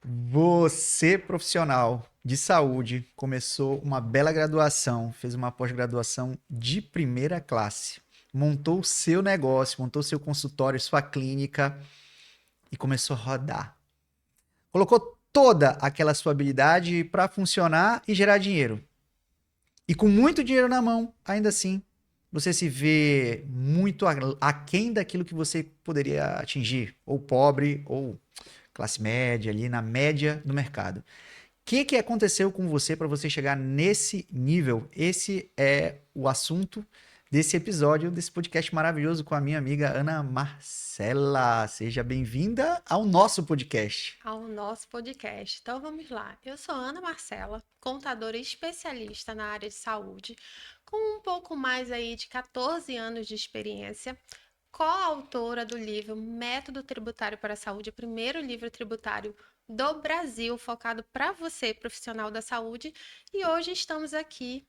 Você, profissional de saúde, começou uma bela graduação, fez uma pós-graduação de primeira classe, montou o seu negócio, montou seu consultório, sua clínica e começou a rodar. Colocou toda aquela sua habilidade para funcionar e gerar dinheiro. E com muito dinheiro na mão, ainda assim, você se vê muito aquém daquilo que você poderia atingir, ou pobre, ou classe média, ali na média do mercado. O que aconteceu com você para você chegar nesse nível? Esse é o assunto desse episódio, desse podcast maravilhoso com a minha amiga Ana Marcela. Seja bem-vinda ao nosso podcast. Ao nosso podcast. Então vamos lá. Eu sou Ana Marcela, contadora especialista na área de saúde, com um pouco mais aí de 14 anos de experiência, coautora do livro Método Tributário para a Saúde, o primeiro livro tributário do Brasil focado para você, profissional da saúde, e hoje estamos aqui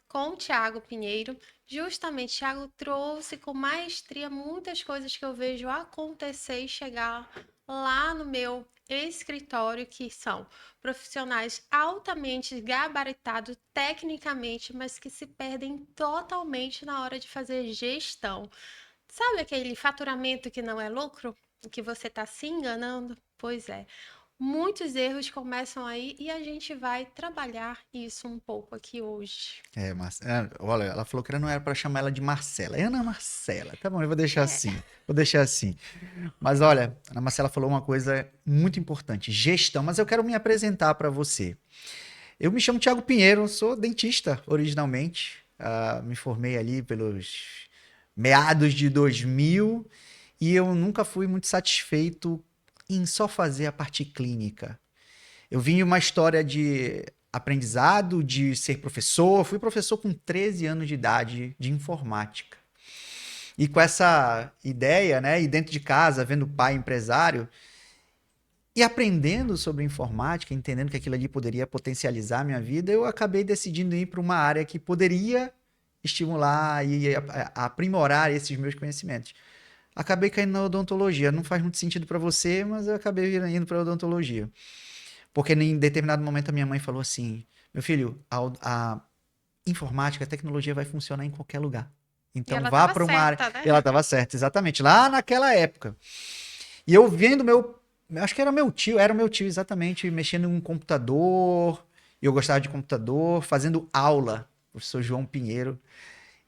com o Tiago Pinheiro. Justamente, Tiago trouxe com maestria muitas coisas que eu vejo acontecer e chegar lá no meu escritório, que são profissionais altamente gabaritados tecnicamente, mas que se perdem totalmente na hora de fazer gestão. Sabe aquele faturamento que não é lucro? Que você está se enganando? Pois é. Muitos erros começam aí e a gente vai trabalhar isso um pouco aqui hoje. Olha, ela falou que não era para chamar ela de Marcela. É Ana Marcela. Tá bom, eu vou deixar É, assim. Vou deixar assim. Mas olha, a Ana Marcela falou uma coisa muito importante, gestão. Mas eu quero me apresentar para você. Eu me chamo Tiago Pinheiro, sou dentista originalmente. Me formei ali pelos meados de 2000 e eu nunca fui muito satisfeito em só fazer a parte clínica. Eu vim de uma história de aprendizado, de ser professor. Fui professor com 13 anos de idade de informática. E com essa ideia, né, e dentro de casa, vendo o pai empresário, e aprendendo sobre informática, entendendo que aquilo ali poderia potencializar a minha vida, eu acabei decidindo ir para uma área que poderia estimular e aprimorar esses meus conhecimentos. Acabei caindo na odontologia. Não faz muito sentido para você, mas eu acabei indo para odontologia. Porque em determinado momento a minha mãe falou assim: meu filho, a informática, a tecnologia vai funcionar em qualquer lugar. e Então ela vá estava para uma área. certa, E ela né? estava certa, exatamente, lá naquela época. E eu vendo meu. Acho que era o meu tio, exatamente, mexendo em um computador. E eu gostava de computador, fazendo aula, professor João Pinheiro.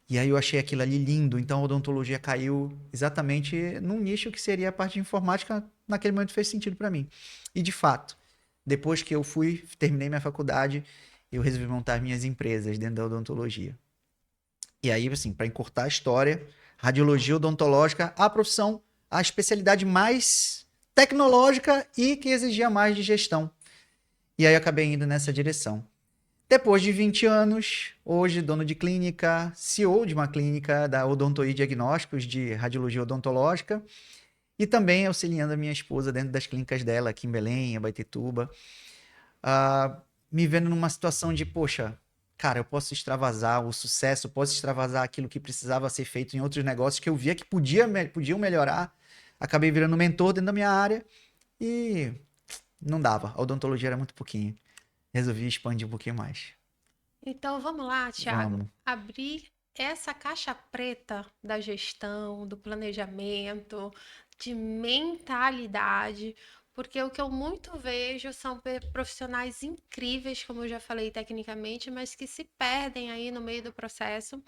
E aí eu achei aquilo ali lindo. Então a odontologia caiu exatamente num nicho que seria a parte de informática, naquele momento fez sentido para mim. E de fato, depois que eu fui, terminei minha faculdade, eu resolvi montar minhas empresas dentro da odontologia. E aí, assim, para encurtar a história, radiologia odontológica, a profissão, a especialidade mais tecnológica e que exigia mais de gestão. E aí eu acabei indo nessa direção. Depois de 20 anos, hoje dono de clínica, CEO de uma clínica da Odontoí Diagnósticos de radiologia odontológica e também auxiliando a minha esposa dentro das clínicas dela aqui em Belém, Abaetetuba, me vendo numa situação de, poxa, cara, eu posso extravasar o sucesso, eu posso extravasar aquilo que precisava ser feito em outros negócios que eu via que podiam melhorar. Acabei virando mentor dentro da minha área e não dava. A odontologia era muito pouquinho. Resolvi expandir um pouquinho mais. Então vamos lá, Tiago, Vamos. abrir essa caixa preta da gestão, do planejamento, de mentalidade, porque o que eu muito vejo são profissionais incríveis, como eu já falei tecnicamente, mas que se perdem aí no meio do processo,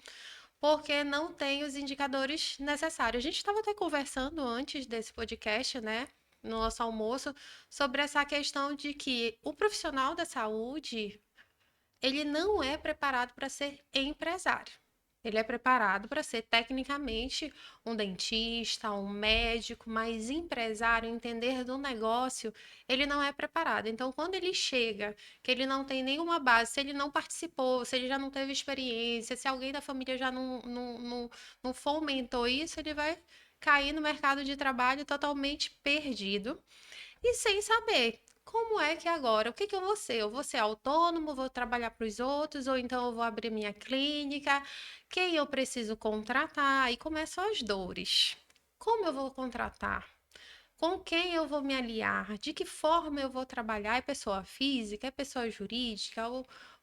porque não tem os indicadores necessários. A gente estava até conversando antes desse podcast, né? No nosso almoço, sobre essa questão de que o profissional da saúde, ele não é preparado para ser empresário. Ele é preparado para ser tecnicamente um dentista, um médico, mas empresário, entender do negócio, ele não é preparado. Então, quando ele chega, que ele não tem nenhuma base, se ele não participou, se ele já não teve experiência, se alguém da família já não fomentou isso, ele vai cair no mercado de trabalho totalmente perdido e sem saber como é que agora, o que que eu vou ser? Eu vou ser autônomo, vou trabalhar para os outros, ou então eu vou abrir minha clínica, quem eu preciso contratar? E começam as dores. Como eu vou contratar? com quem eu vou me aliar, de que forma eu vou trabalhar, é pessoa física, é pessoa jurídica,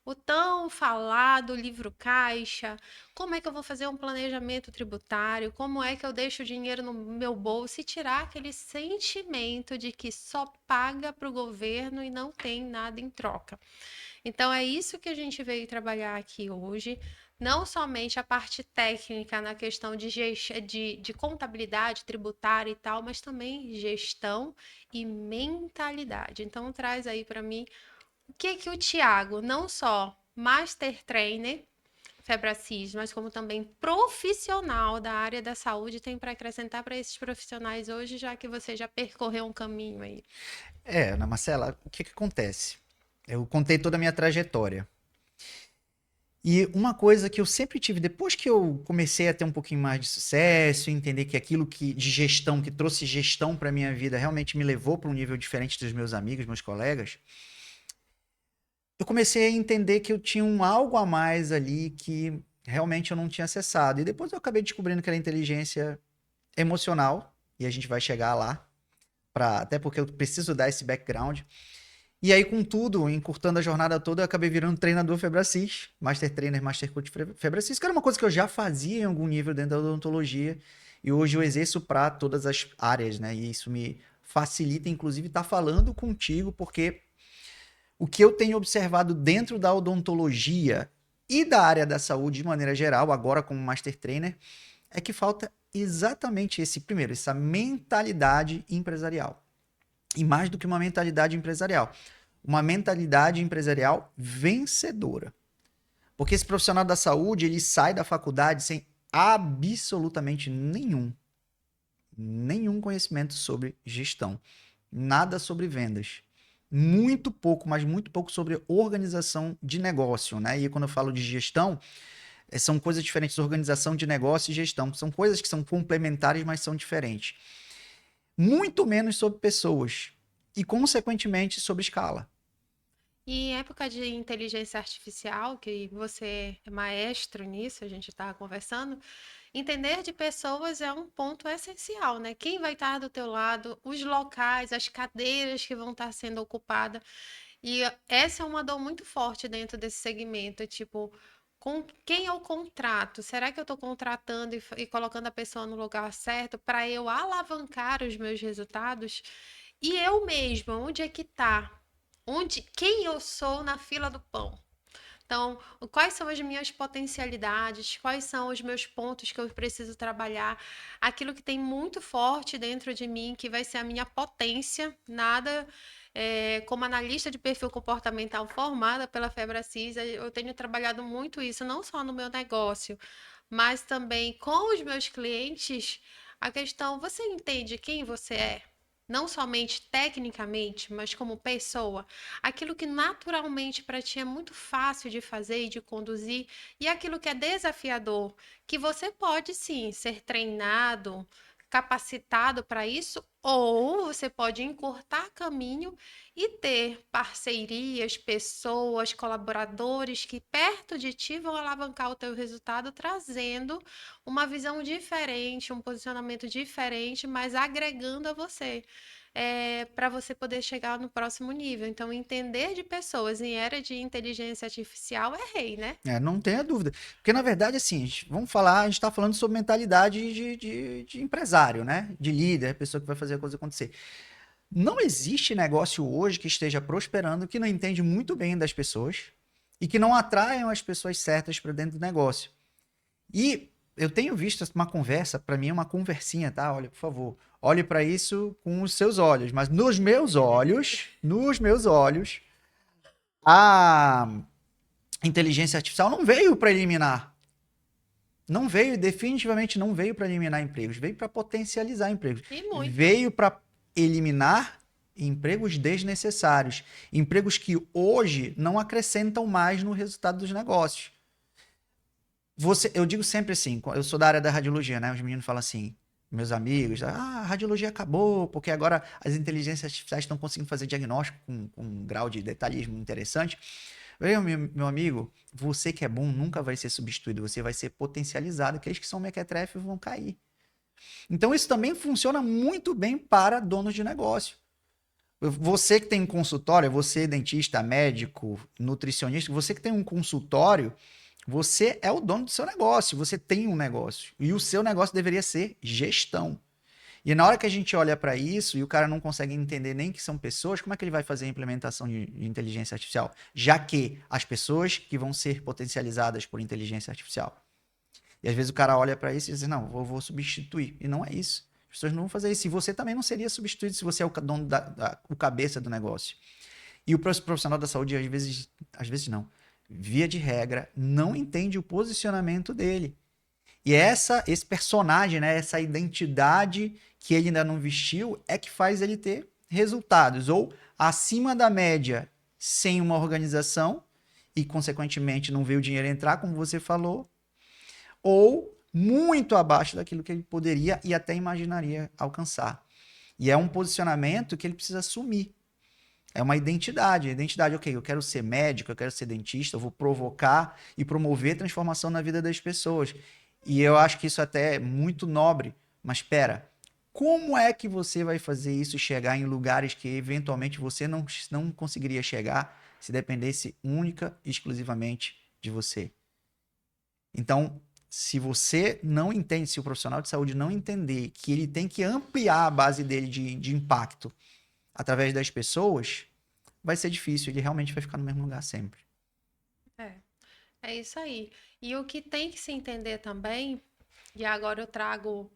o tão falado livro caixa, como é que eu vou fazer um planejamento tributário, como é que eu deixo o dinheiro no meu bolso e tirar aquele sentimento de que só paga para o governo e não tem nada em troca. Então, é isso que a gente veio trabalhar aqui hoje. Não somente a parte técnica na questão de contabilidade tributária e tal, mas também gestão e mentalidade. Então, traz aí para mim o que que o Tiago, não só Master Trainer, Febracis, mas como também profissional da área da saúde, tem para acrescentar para esses profissionais hoje, já que você já percorreu um caminho aí. Ana Marcela, o que que acontece? Eu contei toda a minha trajetória. E uma coisa que eu sempre tive, depois que eu comecei a ter um pouquinho mais de sucesso, entender que aquilo que de gestão, que trouxe gestão para minha vida, realmente me levou para um nível diferente dos meus amigos, meus colegas, eu comecei a entender que eu tinha um algo a mais ali que realmente eu não tinha acessado. E depois eu acabei descobrindo que era inteligência emocional, e a gente vai chegar lá, até porque eu preciso dar esse background. E aí, com tudo, encurtando a jornada toda, eu acabei virando treinador Febracis, Master Trainer, Master Coach Febracis, que era uma coisa que eu já fazia em algum nível dentro da odontologia, e hoje eu exerço para todas as áreas, né? E isso me facilita, inclusive, estar falando contigo, porque o que eu tenho observado dentro da odontologia e da área da saúde de maneira geral, agora como Master Trainer, é que falta exatamente primeiro, essa mentalidade empresarial. E mais do que uma mentalidade empresarial, uma mentalidade empresarial vencedora. Porque esse profissional da saúde, ele sai da faculdade sem absolutamente nenhum conhecimento sobre gestão, nada sobre vendas. Muito pouco, mas muito pouco sobre organização de negócio, né? E quando eu falo de gestão, são coisas diferentes, organização de negócio e gestão. São coisas que são complementares, mas são diferentes. Muito menos sobre pessoas e, consequentemente, sobre escala. E em época de inteligência artificial, que você é maestro nisso, a gente está conversando, entender de pessoas é um ponto essencial, né? Quem vai estar do teu lado, os locais, as cadeiras que vão estar sendo ocupadas. E essa é uma dor muito forte dentro desse segmento, tipo, com quem eu contrato? Será que eu estou contratando e colocando a pessoa no lugar certo para eu alavancar os meus resultados? E eu mesma, onde é que está? Quem eu sou na fila do pão? Então, quais são as minhas potencialidades? Quais são os meus pontos que eu preciso trabalhar? Aquilo que tem muito forte dentro de mim, que vai ser a minha potência, nada. Como analista de perfil comportamental formada pela Febracis, eu tenho trabalhado muito isso, não só no meu negócio, mas também com os meus clientes. A questão, você entende quem você é? Não somente tecnicamente, mas como pessoa. Aquilo que naturalmente para ti é muito fácil de fazer e de conduzir, e aquilo que é desafiador, que você pode sim ser treinado, capacitado para isso, ou você pode encurtar caminho e ter parcerias, pessoas, colaboradores que perto de ti vão alavancar o teu resultado, trazendo uma visão diferente, um posicionamento diferente, mas agregando a você. Para você poder chegar no próximo nível. Então, entender de pessoas em era de inteligência artificial é rei, né? Não tenha dúvida. Porque, na verdade, assim, vamos falar, a gente está falando sobre mentalidade de empresário, né? De líder, pessoa que vai fazer a coisa acontecer. Não existe negócio hoje que esteja prosperando que não entende muito bem das pessoas e que não atraiam as pessoas certas para dentro do negócio. E eu tenho visto uma conversa, para mim é uma conversinha, tá? Olha, por favor, olhe para isso com os seus olhos, mas nos meus olhos, a inteligência artificial não veio para eliminar. Não veio, definitivamente não veio para eliminar empregos, veio para potencializar empregos. E muito. Veio para eliminar empregos desnecessários, empregos que hoje não acrescentam mais no resultado dos negócios. Eu digo sempre assim, eu sou da área da radiologia, né? Os meninos falam assim, meus amigos, a radiologia acabou, porque agora as inteligências artificiais estão conseguindo fazer diagnóstico com um grau de detalhismo interessante. Meu amigo, você que é bom nunca vai ser substituído, você vai ser potencializado, aqueles que são mequetrefe vão cair. Então, isso também funciona muito bem para donos de negócio. Você que tem um consultório, você dentista, médico, nutricionista, você que tem um consultório, você é o dono do seu negócio, você tem um negócio. E o seu negócio deveria ser gestão. E na hora que a gente olha para isso e o cara não consegue entender nem que são pessoas, como é que ele vai fazer a implementação de inteligência artificial? Já que as pessoas que vão ser potencializadas por inteligência artificial. E às vezes o cara olha para isso e diz, não, vou substituir. E não é isso. As pessoas não vão fazer isso. E você também não seria substituído se você é o dono o cabeça do negócio. E o profissional da saúde, às vezes não. Via de regra, não entende o posicionamento dele. E esse personagem, né, essa identidade que ele ainda não vestiu, é que faz ele ter resultados. Ou acima da média, sem uma organização, e consequentemente não vê o dinheiro entrar, como você falou, ou muito abaixo daquilo que ele poderia e até imaginaria alcançar. E é um posicionamento que ele precisa assumir. É uma identidade. Identidade, ok, eu quero ser médico, eu quero ser dentista, eu vou provocar e promover transformação na vida das pessoas. E eu acho que isso até é muito nobre. Mas espera, como é que você vai fazer isso chegar em lugares que eventualmente você não conseguiria chegar se dependesse única e exclusivamente de você? Então, se você não entende, se o profissional de saúde não entender que ele tem que ampliar a base dele de impacto através das pessoas, vai ser difícil, ele realmente vai ficar no mesmo lugar sempre. É, é isso aí. E o que tem que se entender também, e agora eu trago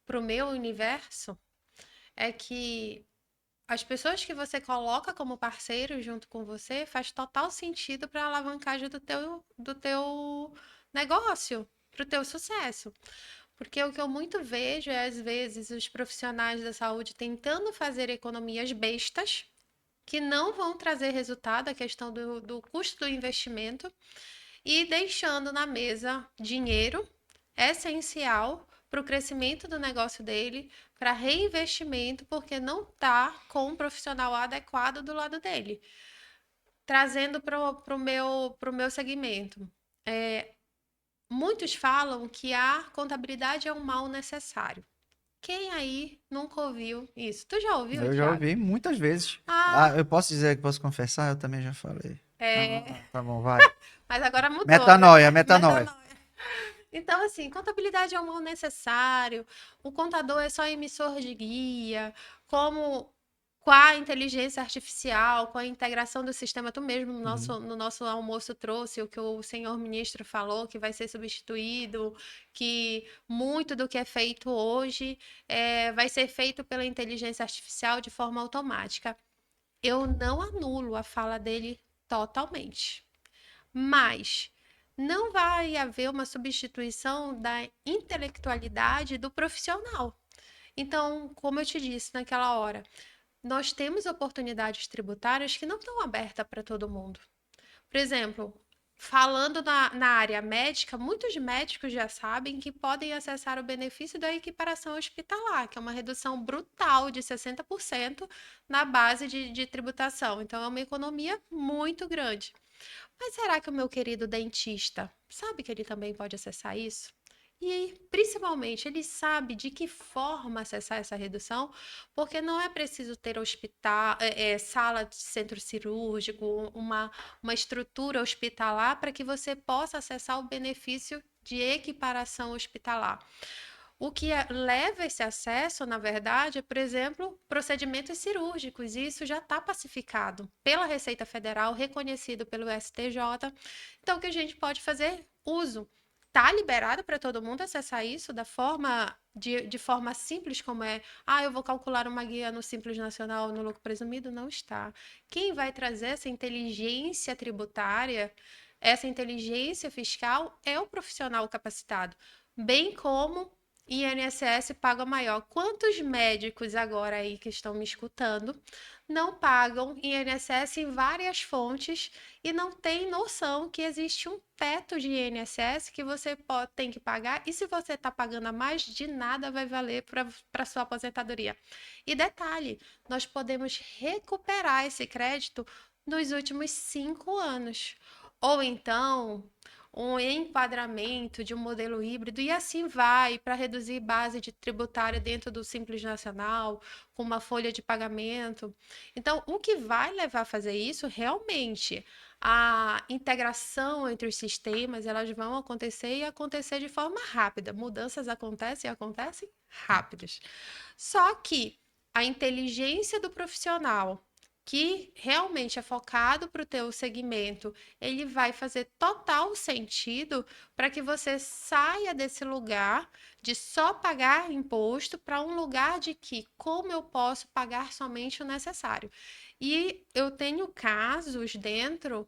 para o meu universo, é que as pessoas que você coloca como parceiro junto com você faz total sentido para a alavancagem do teu negócio, para o teu sucesso. Porque o que eu muito vejo é, às vezes, os profissionais da saúde tentando fazer economias bestas, que não vão trazer resultado, a questão do custo do investimento, e deixando na mesa dinheiro essencial para o crescimento do negócio dele, para reinvestimento, porque não está com um profissional adequado do lado dele. Trazendo para o meu segmento. Muitos falam que a contabilidade é um mal necessário. Quem aí nunca ouviu isso? Tu já ouviu, Eu já Thiago? ouvi muitas vezes. Ah, Ah, eu posso dizer que posso confessar? Eu também já falei. é. Ah, tá bom, vai. Mas agora mudou, né? Metanoia, metanoia. Metanoia. Então, assim, contabilidade é um mal necessário, o contador é só emissor de guia, como com a inteligência artificial, com a integração do sistema, tu mesmo no Uhum. nosso almoço trouxe o que o senhor ministro falou, que vai ser substituído, que muito do que é feito hoje vai ser feito pela inteligência artificial de forma automática. Eu não anulo a fala dele totalmente. Mas não vai haver uma substituição da intelectualidade do profissional. Então, como eu te disse naquela hora, nós temos oportunidades tributárias que não estão abertas para todo mundo. Por exemplo, falando na área médica, muitos médicos já sabem que podem acessar o benefício da equiparação hospitalar, que é uma redução brutal de 60% na base de tributação. Então, é uma economia muito grande. Mas será que o meu querido dentista sabe que ele também pode acessar isso? E principalmente, ele sabe de que forma acessar essa redução, porque não é preciso ter hospital, sala de centro cirúrgico, uma estrutura hospitalar para que você possa acessar o benefício de equiparação hospitalar. O que leva esse acesso, na verdade, é, por exemplo, procedimentos cirúrgicos, e isso já está pacificado pela Receita Federal, reconhecido pelo STJ. Então, o que a gente pode fazer? Uso. Está liberado para todo mundo acessar isso de forma simples, como eu vou calcular uma guia no Simples Nacional no lucro presumido? Não está. Quem vai trazer essa inteligência tributária, essa inteligência fiscal, é o profissional capacitado, bem como INSS paga maior. Quantos médicos agora aí que estão me escutando não pagam INSS em várias fontes e não tem noção que existe um teto de INSS que você tem que pagar, e se você está pagando a mais, de nada vai valer para sua aposentadoria. E detalhe, nós podemos recuperar esse crédito nos últimos 5 anos. Ou então, um enquadramento de um modelo híbrido, e assim vai, para reduzir base de tributária dentro do Simples Nacional, com uma folha de pagamento. Então, o que vai levar a fazer isso realmente, a integração entre os sistemas, elas vão acontecer e acontecer de forma rápida. Mudanças acontecem e acontecem rápidas. Só que a inteligência do profissional que realmente é focado para o teu segmento, ele vai fazer total sentido para que você saia desse lugar de só pagar imposto para um lugar de que como eu posso pagar somente o necessário. E eu tenho casos dentro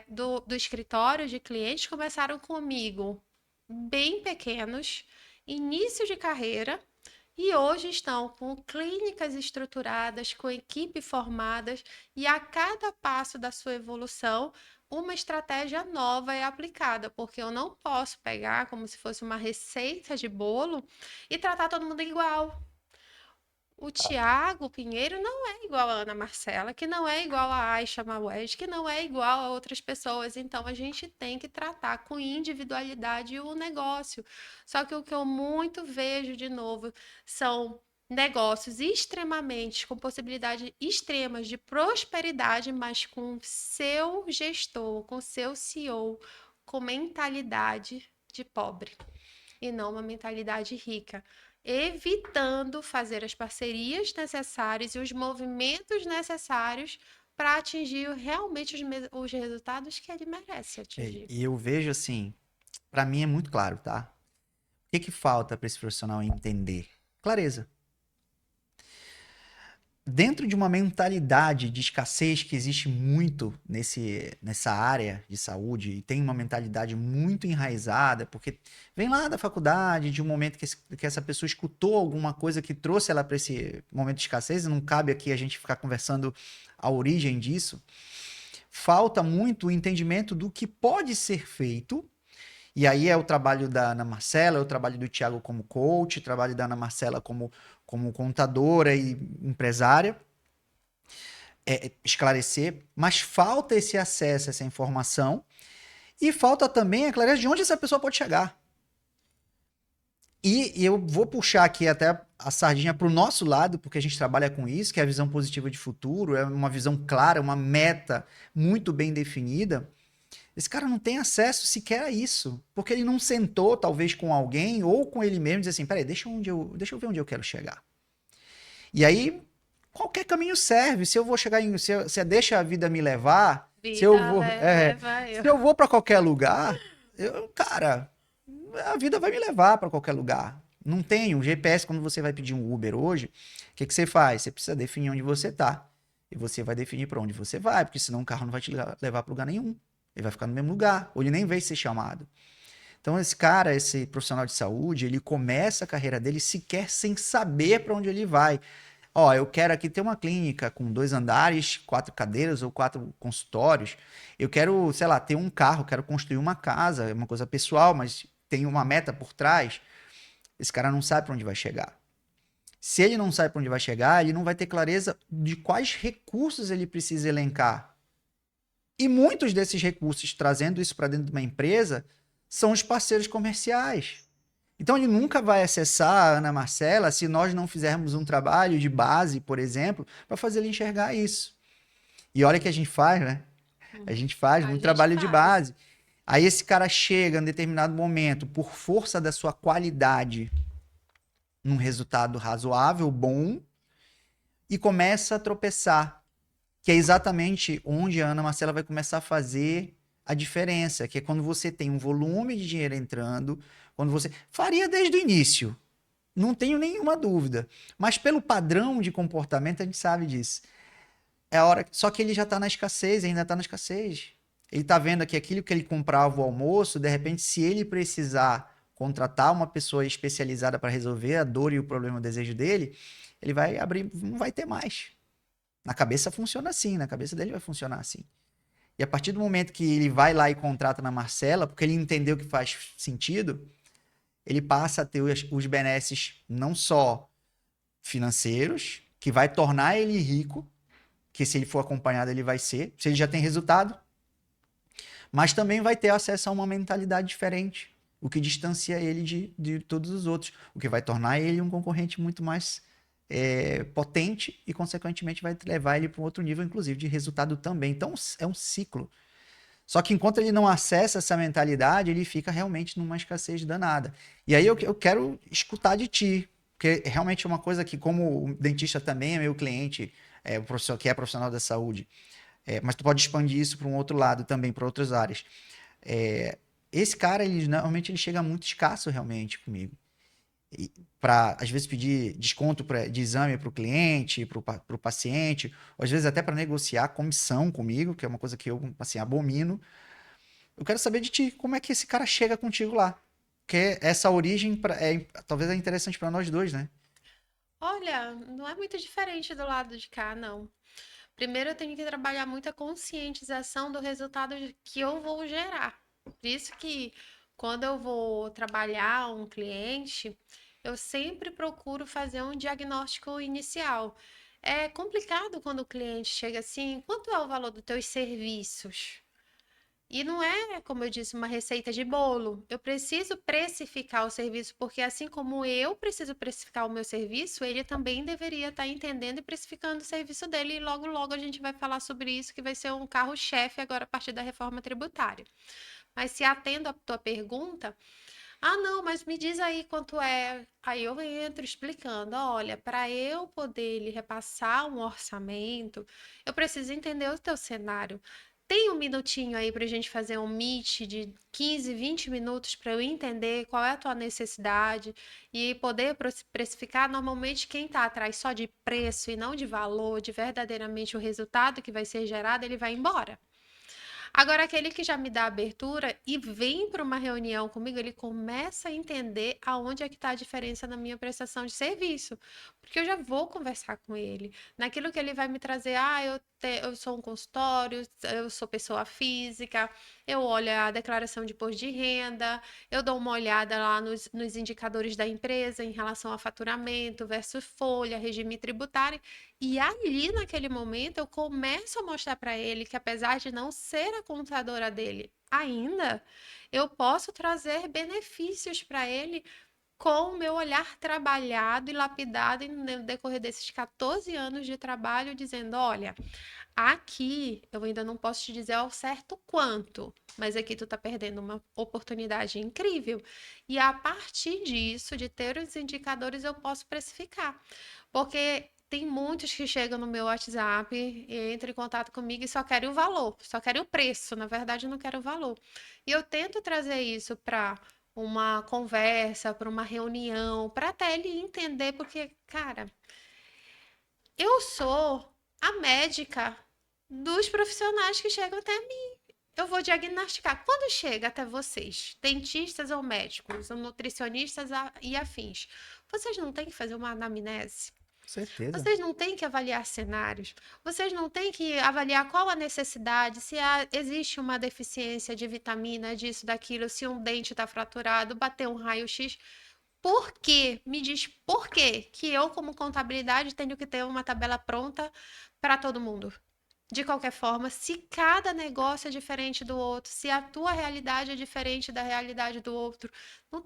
do escritório de clientes que começaram comigo bem pequenos, início de carreira, e hoje estão com clínicas estruturadas, com equipe formadas, e a cada passo da sua evolução, uma estratégia nova é aplicada, porque eu não posso pegar como se fosse uma receita de bolo e tratar todo mundo igual. O Tiago Pinheiro não é igual a Ana Marcela, que não é igual a Aisha Mawed, que não é igual a outras pessoas. Então, a gente tem que tratar com individualidade o negócio. Só que o que eu muito vejo, de novo, são negócios extremamente, com possibilidades extremas de prosperidade, mas com seu gestor, com seu CEO, com mentalidade de pobre e não uma mentalidade rica, evitando fazer as parcerias necessárias e os movimentos necessários para atingir realmente os resultados que ele merece atingir. E eu vejo assim, pra mim é muito claro, tá? O que que falta para esse profissional entender? Clareza. Dentro de uma mentalidade de escassez que existe muito nessa área de saúde, e tem uma mentalidade muito enraizada, porque vem lá da faculdade, de um momento que essa pessoa escutou alguma coisa que trouxe ela para esse momento de escassez, e não cabe aqui a gente ficar conversando a origem disso. Falta muito o entendimento do que pode ser feito. E aí é o trabalho da Ana Marcela, é o trabalho do Thiago como coach, o trabalho da Ana Marcela como contadora e empresária, esclarecer, mas falta esse acesso, essa informação, e falta também a clareza de onde essa pessoa pode chegar. E eu vou puxar aqui até a sardinha para o nosso lado, porque a gente trabalha com isso, que é a visão positiva de futuro, é uma visão clara, uma meta muito bem definida. Esse cara não tem acesso sequer a isso, porque ele não sentou, talvez, com alguém ou com ele mesmo e disse assim, peraí, deixa eu ver onde eu quero chegar. E aí, qualquer caminho serve. Se eu vou chegar em... Se deixa a vida me levar, Vida leva se eu. eu vou para qualquer lugar, cara, a vida vai me levar para qualquer lugar. Não tem um GPS quando você vai pedir um Uber hoje. O que você faz? Você precisa definir onde você tá. E você vai definir para onde você vai, porque senão o carro não vai te levar para lugar nenhum. Ele vai ficar no mesmo lugar, ou ele nem vai ser chamado. Então, esse cara, esse profissional de saúde, ele começa a carreira dele sequer sem saber para onde ele vai. Ó, eu quero aqui ter uma clínica com 2 andares, 4 cadeiras ou 4 consultórios. Eu quero, sei lá, ter um carro, quero construir uma casa, é uma coisa pessoal, mas tem uma meta por trás. Esse cara não sabe para onde vai chegar. Se ele não sabe para onde vai chegar, ele não vai ter clareza de quais recursos ele precisa elencar. E muitos desses recursos, trazendo isso para dentro de uma empresa, são os parceiros comerciais. Então ele nunca vai acessar a Ana Marcela se nós não fizermos um trabalho de base, por exemplo, para fazer ele enxergar isso. E olha que a gente faz, né? A gente faz A muito gente trabalho de faz. base. Aí esse cara chega em determinado momento, por força da sua qualidade, num resultado razoável, bom, e começa a tropeçar. Que é exatamente onde a Ana Marcela vai começar a fazer a diferença, que é quando você tem um volume de dinheiro entrando, quando você... Faria desde o início, não tenho nenhuma dúvida. Mas pelo padrão de comportamento, a gente sabe disso. É a hora... Só que ele já está na escassez, ainda está na escassez. Ele está vendo que aquilo que ele comprava o almoço, de repente, se ele precisar contratar uma pessoa especializada para resolver a dor e o problema, o desejo dele, ele vai abrir, não vai ter mais. Na cabeça funciona assim, na cabeça dele vai funcionar assim. E a partir do momento que ele vai lá e contrata na Marcela, porque ele entendeu que faz sentido, ele passa a ter os benesses não só financeiros, que vai tornar ele rico, que se ele for acompanhado ele vai ser, se ele já tem resultado, mas também vai ter acesso a uma mentalidade diferente, o que distancia ele de todos os outros, o que vai tornar ele um concorrente muito mais potente e, consequentemente, vai levar ele para um outro nível, inclusive, de resultado também. Então, é um ciclo. Só que enquanto ele não acessa essa mentalidade, ele fica realmente numa escassez danada. E aí eu quero escutar de ti, porque realmente é uma coisa que, como o dentista também é meu cliente, o profissional, que é profissional da saúde, mas tu pode expandir isso para um outro lado também, para outras áreas. É, esse cara, ele normalmente ele chega muito escasso realmente comigo. Para, às vezes, pedir desconto de exame para o cliente, para o paciente, ou às vezes até para negociar comissão comigo, que é uma coisa que eu, assim, abomino. Eu quero saber de ti, como é que esse cara chega contigo lá? Porque essa origem talvez é interessante para nós dois, né? Olha, não é muito diferente do lado de cá, não. Primeiro, eu tenho que trabalhar muita conscientização do resultado que eu vou gerar. Por isso que quando eu vou trabalhar um cliente, eu sempre procuro fazer um diagnóstico inicial. É complicado quando o cliente chega assim, quanto é o valor dos teus serviços? E não é, como eu disse, uma receita de bolo. Eu preciso precificar o serviço, porque assim como eu preciso precificar o meu serviço, ele também deveria estar entendendo e precificando o serviço dele. E logo, logo a gente vai falar sobre isso, que vai ser um carro-chefe agora a partir da reforma tributária. Mas se atendo à tua pergunta, ah, não, mas me diz aí quanto é. Aí eu entro explicando, olha, para eu poder lhe repassar um orçamento, eu preciso entender o teu cenário. Tem um minutinho aí para a gente fazer um meet de 15, 20 minutos para eu entender qual é a tua necessidade e poder precificar. Normalmente, quem está atrás só de preço e não de valor, de verdadeiramente o resultado que vai ser gerado, ele vai embora. Agora, aquele que já me dá abertura e vem para uma reunião comigo, ele começa a entender aonde é que está a diferença na minha prestação de serviço. Porque eu já vou conversar com ele. Naquilo que ele vai me trazer, eu sou um consultório, eu sou pessoa física, eu olho a declaração de imposto de renda, eu dou uma olhada lá nos indicadores da empresa em relação a faturamento versus folha, regime tributário. E ali, naquele momento, eu começo a mostrar para ele que, apesar de não ser a contadora dele ainda, eu posso trazer benefícios para ele com o meu olhar trabalhado e lapidado no decorrer desses 14 anos de trabalho, dizendo: olha, aqui eu ainda não posso te dizer ao certo quanto, mas aqui tu tá perdendo uma oportunidade incrível. E a partir disso, de ter os indicadores, eu posso precificar. Porque tem muitos que chegam no meu WhatsApp e entram em contato comigo e só querem o valor, só querem o preço. Na verdade, não quero o valor. E eu tento trazer isso para uma conversa, para uma reunião, para até ele entender, porque, cara, eu sou a médica dos profissionais que chegam até mim. Eu vou diagnosticar. Quando chega até vocês, dentistas ou médicos, ou nutricionistas e afins, vocês não têm que fazer uma anamnese? Certeza. Vocês não têm que avaliar cenários, vocês não têm que avaliar qual a necessidade, se existe uma deficiência de vitamina, disso, daquilo, se um dente está fraturado, bater um raio-x. Por quê? Me diz por quê que eu, como contabilidade, tenho que ter uma tabela pronta para todo mundo? De qualquer forma, se cada negócio é diferente do outro, se a tua realidade é diferente da realidade do outro, não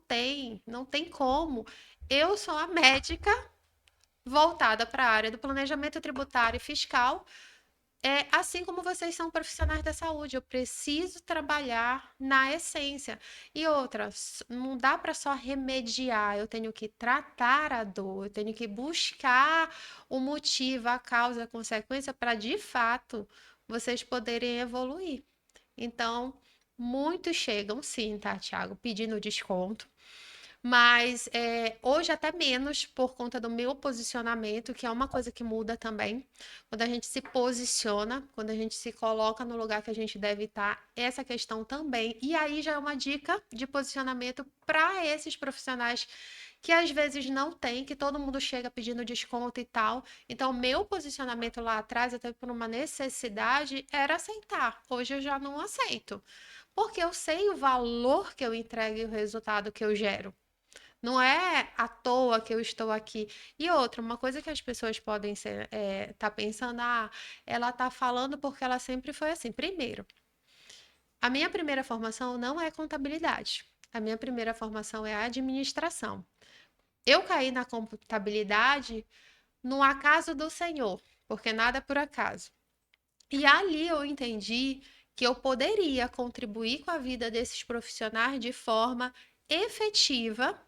tem como. Eu sou a médica voltada para a área do planejamento tributário e fiscal, assim como vocês são profissionais da saúde. Eu preciso trabalhar na essência. E outra, não dá para só remediar, eu tenho que tratar a dor, eu tenho que buscar o motivo, a causa, a consequência, para de fato vocês poderem evoluir. Então, muitos chegam, sim, tá, Thiago, pedindo desconto. Mas hoje até menos por conta do meu posicionamento, que é uma coisa que muda também. Quando a gente se posiciona, quando a gente se coloca no lugar que a gente deve estar, essa questão também. E aí já é uma dica de posicionamento para esses profissionais que às vezes não tem, que todo mundo chega pedindo desconto e tal. Então, meu posicionamento lá atrás, até por uma necessidade, era aceitar. Hoje eu já não aceito. Porque eu sei o valor que eu entrego e o resultado que eu gero. Não é à toa que eu estou aqui. E outra, uma coisa que as pessoas podem tá pensando, ela tá falando porque ela sempre foi assim. Primeiro, A minha primeira formação não é contabilidade. A minha primeira formação é administração. Eu caí na contabilidade no acaso do Senhor, porque nada é por acaso. E ali eu entendi que eu poderia contribuir com a vida desses profissionais de forma efetiva.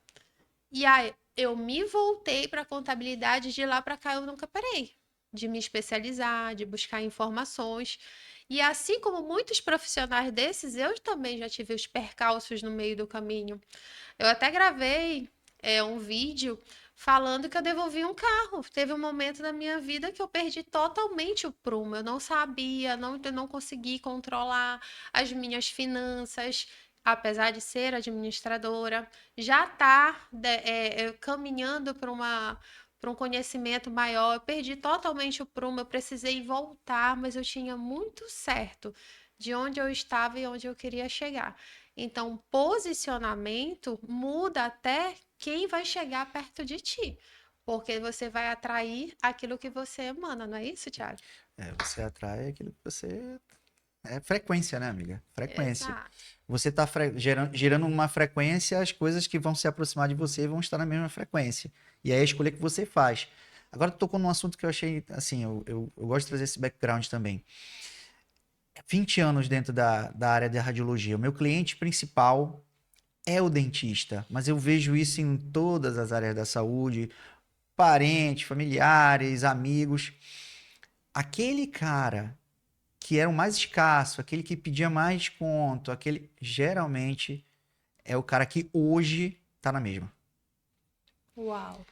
E aí eu me voltei para a contabilidade, de lá para cá eu nunca parei de me especializar, de buscar informações. E assim como muitos profissionais desses, eu também já tive os percalços no meio do caminho. Eu até gravei um vídeo falando que eu devolvi um carro. Teve um momento na minha vida que eu perdi totalmente o prumo. Eu não sabia, eu não consegui controlar as minhas finanças, apesar de ser administradora. Já está caminhando para um conhecimento maior. Eu perdi totalmente o prumo. Eu precisei voltar, mas eu tinha muito certo de onde eu estava e onde eu queria chegar. Então, posicionamento muda até quem vai chegar perto de ti, porque você vai atrair aquilo que você emana, não é isso, Thiago? Você atrai aquilo que você. É frequência, né, amiga? Frequência. Exato. Você está gerando uma frequência, as coisas que vão se aproximar de você vão estar na mesma frequência. E aí é a escolha que você faz. Agora tu tocou num assunto que eu achei, assim, eu gosto de trazer esse background também. 20 anos dentro da área da radiologia. O meu cliente principal é o dentista, mas eu vejo isso em todas as áreas da saúde, parentes, familiares, amigos. Aquele cara que era o mais escasso, aquele que pedia mais desconto, aquele geralmente é o cara que hoje tá na mesma. Uau.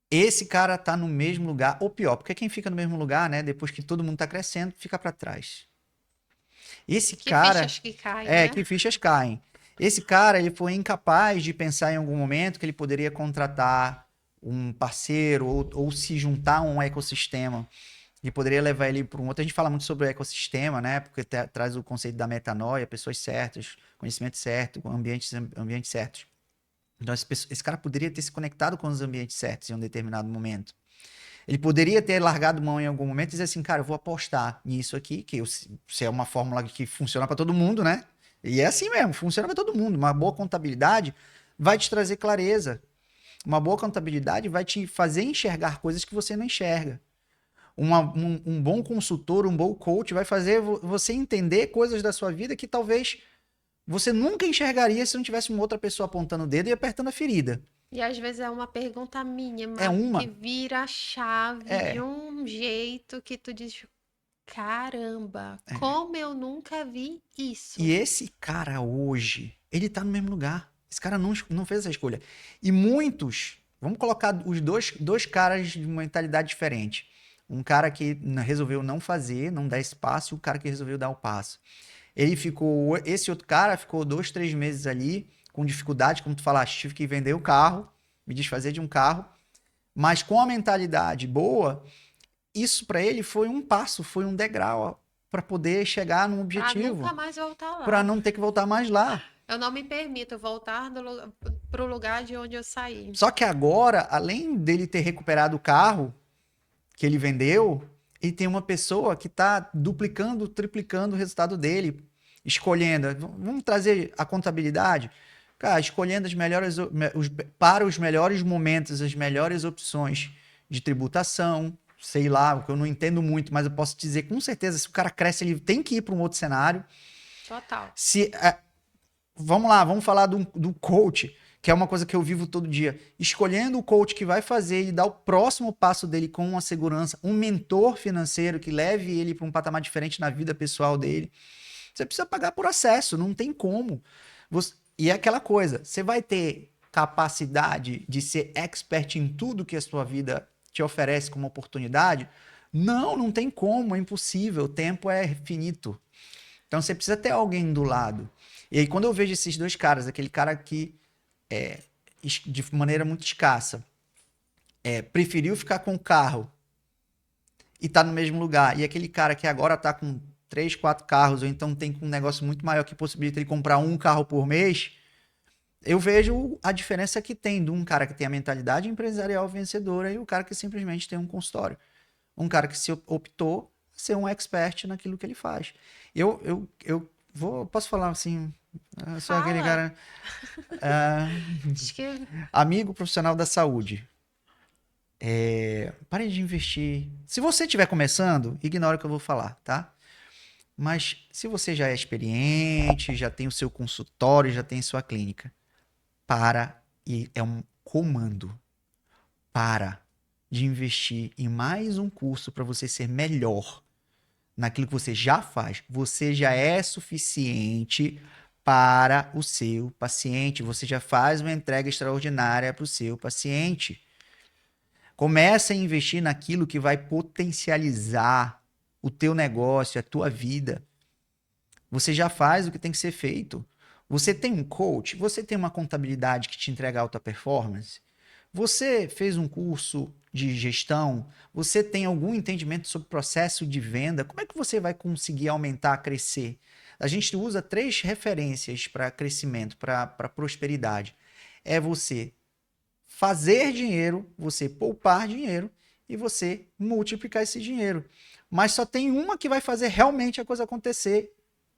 Esse cara tá no mesmo lugar, ou pior, porque quem fica no mesmo lugar, né, depois que todo mundo tá crescendo, fica para trás. Esse Que cara fichas que caem, né? que fichas caem. Esse cara, ele foi incapaz de pensar em algum momento que ele poderia contratar um parceiro ou se juntar a um ecossistema e poderia levar ele para um outro. A gente fala muito sobre o ecossistema, né? Porque traz o conceito da metanoia, pessoas certas, conhecimento certo, ambientes certos. Então, esse cara poderia ter se conectado com os ambientes certos em um determinado momento. Ele poderia ter largado mão em algum momento e dizer assim, cara, eu vou apostar nisso aqui, se é uma fórmula que funciona para todo mundo, né? E é assim mesmo, funciona para todo mundo. Uma boa contabilidade vai te trazer clareza. Uma boa contabilidade vai te fazer enxergar coisas que você não enxerga. Um bom consultor, um bom coach vai fazer você entender coisas da sua vida que talvez você nunca enxergaria se não tivesse uma outra pessoa apontando o dedo e apertando a ferida. E às vezes é uma pergunta É mínima que uma. vira a chave de É. um jeito que tu diz, caramba, como eu nunca vi isso. E esse cara hoje, ele tá no mesmo lugar. Esse cara não fez essa escolha. E muitos, vamos colocar os dois caras de mentalidade diferente. Um cara que resolveu não fazer, não dar esse passo, e um cara que resolveu dar o passo. Esse outro cara ficou 2, 3 meses ali, com dificuldade, como tu falaste, tive que vender o carro, me desfazer de um carro, mas com a mentalidade boa, isso para ele foi um passo, foi um degrau para poder chegar num Pra nunca objetivo, mais voltar para lá. não ter que voltar mais lá. Eu não me permito voltar pro lugar de onde eu saí. Só que agora, além dele ter recuperado o carro que ele vendeu, ele tem uma pessoa que está duplicando, triplicando o resultado dele, escolhendo. Vamos trazer a contabilidade? Cara, escolhendo para os melhores momentos, as melhores opções de tributação, sei lá, o que eu não entendo muito, mas eu posso dizer com certeza, se o cara cresce, ele tem que ir para um outro cenário. Total. Vamos lá, vamos falar do coach, que é uma coisa que eu vivo todo dia. Escolhendo o coach que vai fazer ele dar o próximo passo dele com uma segurança, um mentor financeiro que leve ele para um patamar diferente na vida pessoal dele. Você precisa pagar por acesso, não tem como. E é aquela coisa, você vai ter capacidade de ser expert em tudo que a sua vida te oferece como oportunidade? Não, não tem como, é impossível, o tempo é finito. Então você precisa ter alguém do lado. E aí, quando eu vejo esses dois caras, aquele cara que, de maneira muito escassa, preferiu ficar com o carro e tá no mesmo lugar, e aquele cara que agora tá com 3, 4 carros, ou então tem um negócio muito maior que possibilita ele comprar um carro por mês, eu vejo a diferença que tem de um cara que tem a mentalidade empresarial vencedora e o cara que simplesmente tem um consultório. Um cara que se optou ser um expert naquilo que ele faz. Eu posso falar assim, eu sou aquele Fala. cara, ah, Acho que amigo profissional da saúde. Pare de investir. Se você estiver começando, ignora o que eu vou falar, tá? Mas se você já é experiente, já tem o seu consultório, já tem sua clínica, para, e é um comando, para de investir em mais um curso para você ser melhor naquilo que você já faz. Você já é suficiente para o seu paciente. Você já faz uma entrega extraordinária para o seu paciente. Comece a investir naquilo que vai potencializar o teu negócio, a tua vida. Você já faz o que tem que ser feito. Você tem um coach, você tem uma contabilidade que te entrega alta performance. Você fez um curso de gestão, você tem algum entendimento sobre processo de venda, como é que você vai conseguir aumentar, crescer? A gente usa 3 referências para crescimento, para prosperidade. É você fazer dinheiro, você poupar dinheiro e você multiplicar esse dinheiro. Mas só tem uma que vai fazer realmente a coisa acontecer,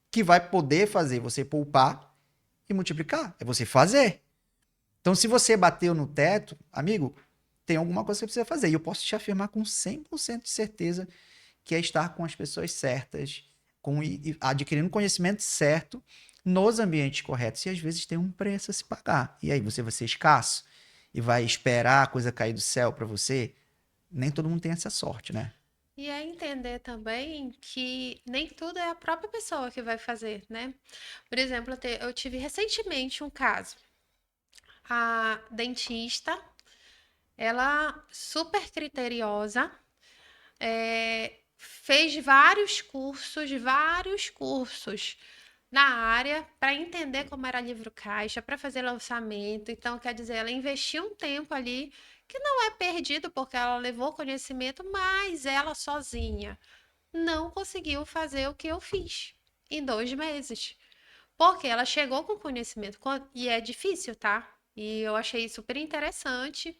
que vai poder fazer você poupar e multiplicar. É você fazer. Então, se você bateu no teto, amigo, tem alguma coisa que você precisa fazer. E eu posso te afirmar com 100% de certeza que é estar com as pessoas certas, adquirindo conhecimento certo nos ambientes corretos. E às vezes tem um preço a se pagar. E aí você vai ser escasso e vai esperar a coisa cair do céu para você. Nem todo mundo tem essa sorte, né? e é entender também que nem tudo é a própria pessoa que vai fazer, né? Por exemplo, eu tive recentemente um caso. A dentista, ela super criteriosa, fez vários cursos na área para entender como era livro caixa, para fazer lançamento. Então, quer dizer, ela investiu um tempo ali que não é perdido porque ela levou conhecimento, mas ela sozinha não conseguiu fazer o que eu fiz em 2 meses. Porque ela chegou com conhecimento, e é difícil, tá? E eu achei super interessante,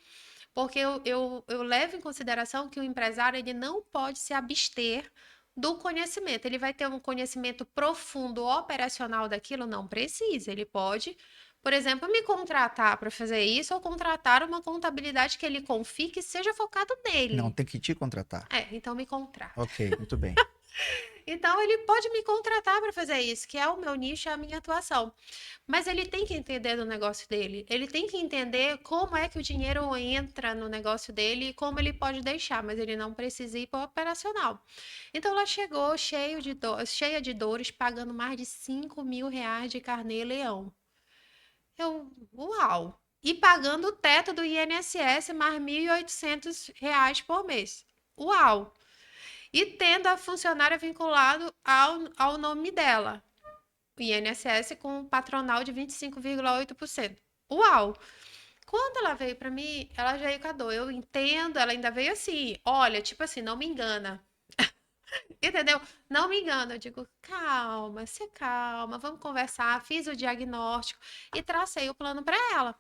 porque eu levo em consideração que o empresário ele não pode se abster do conhecimento. Ele vai ter um conhecimento profundo operacional daquilo? Não precisa. Ele pode, por exemplo, me contratar para fazer isso ou contratar uma contabilidade que ele confie que seja focado Não, nele. tem que te contratar. Então me contrata. Ok, muito bem. Então ele pode me contratar para fazer isso, que é o meu nicho, é a minha atuação. Mas ele tem que entender do negócio dele. Ele tem que entender como é que o dinheiro entra no negócio dele e como ele pode deixar, mas ele não precisa ir para o operacional. Então ela chegou cheia de dores, pagando mais de R$ 5.000 de carnê-leão. Uau! E pagando o teto do INSS mais R$ 1.800 por mês. Uau! E tendo a funcionária vinculado ao nome dela. O INSS com um patronal de 25,8%. Uau! Quando ela veio para mim, ela já veio com a dor. Eu entendo, ela ainda veio assim, olha, tipo assim, não me engana. Entendeu? Não me engana. Eu digo, calma, se calma, vamos conversar. Fiz o diagnóstico e tracei o plano para ela.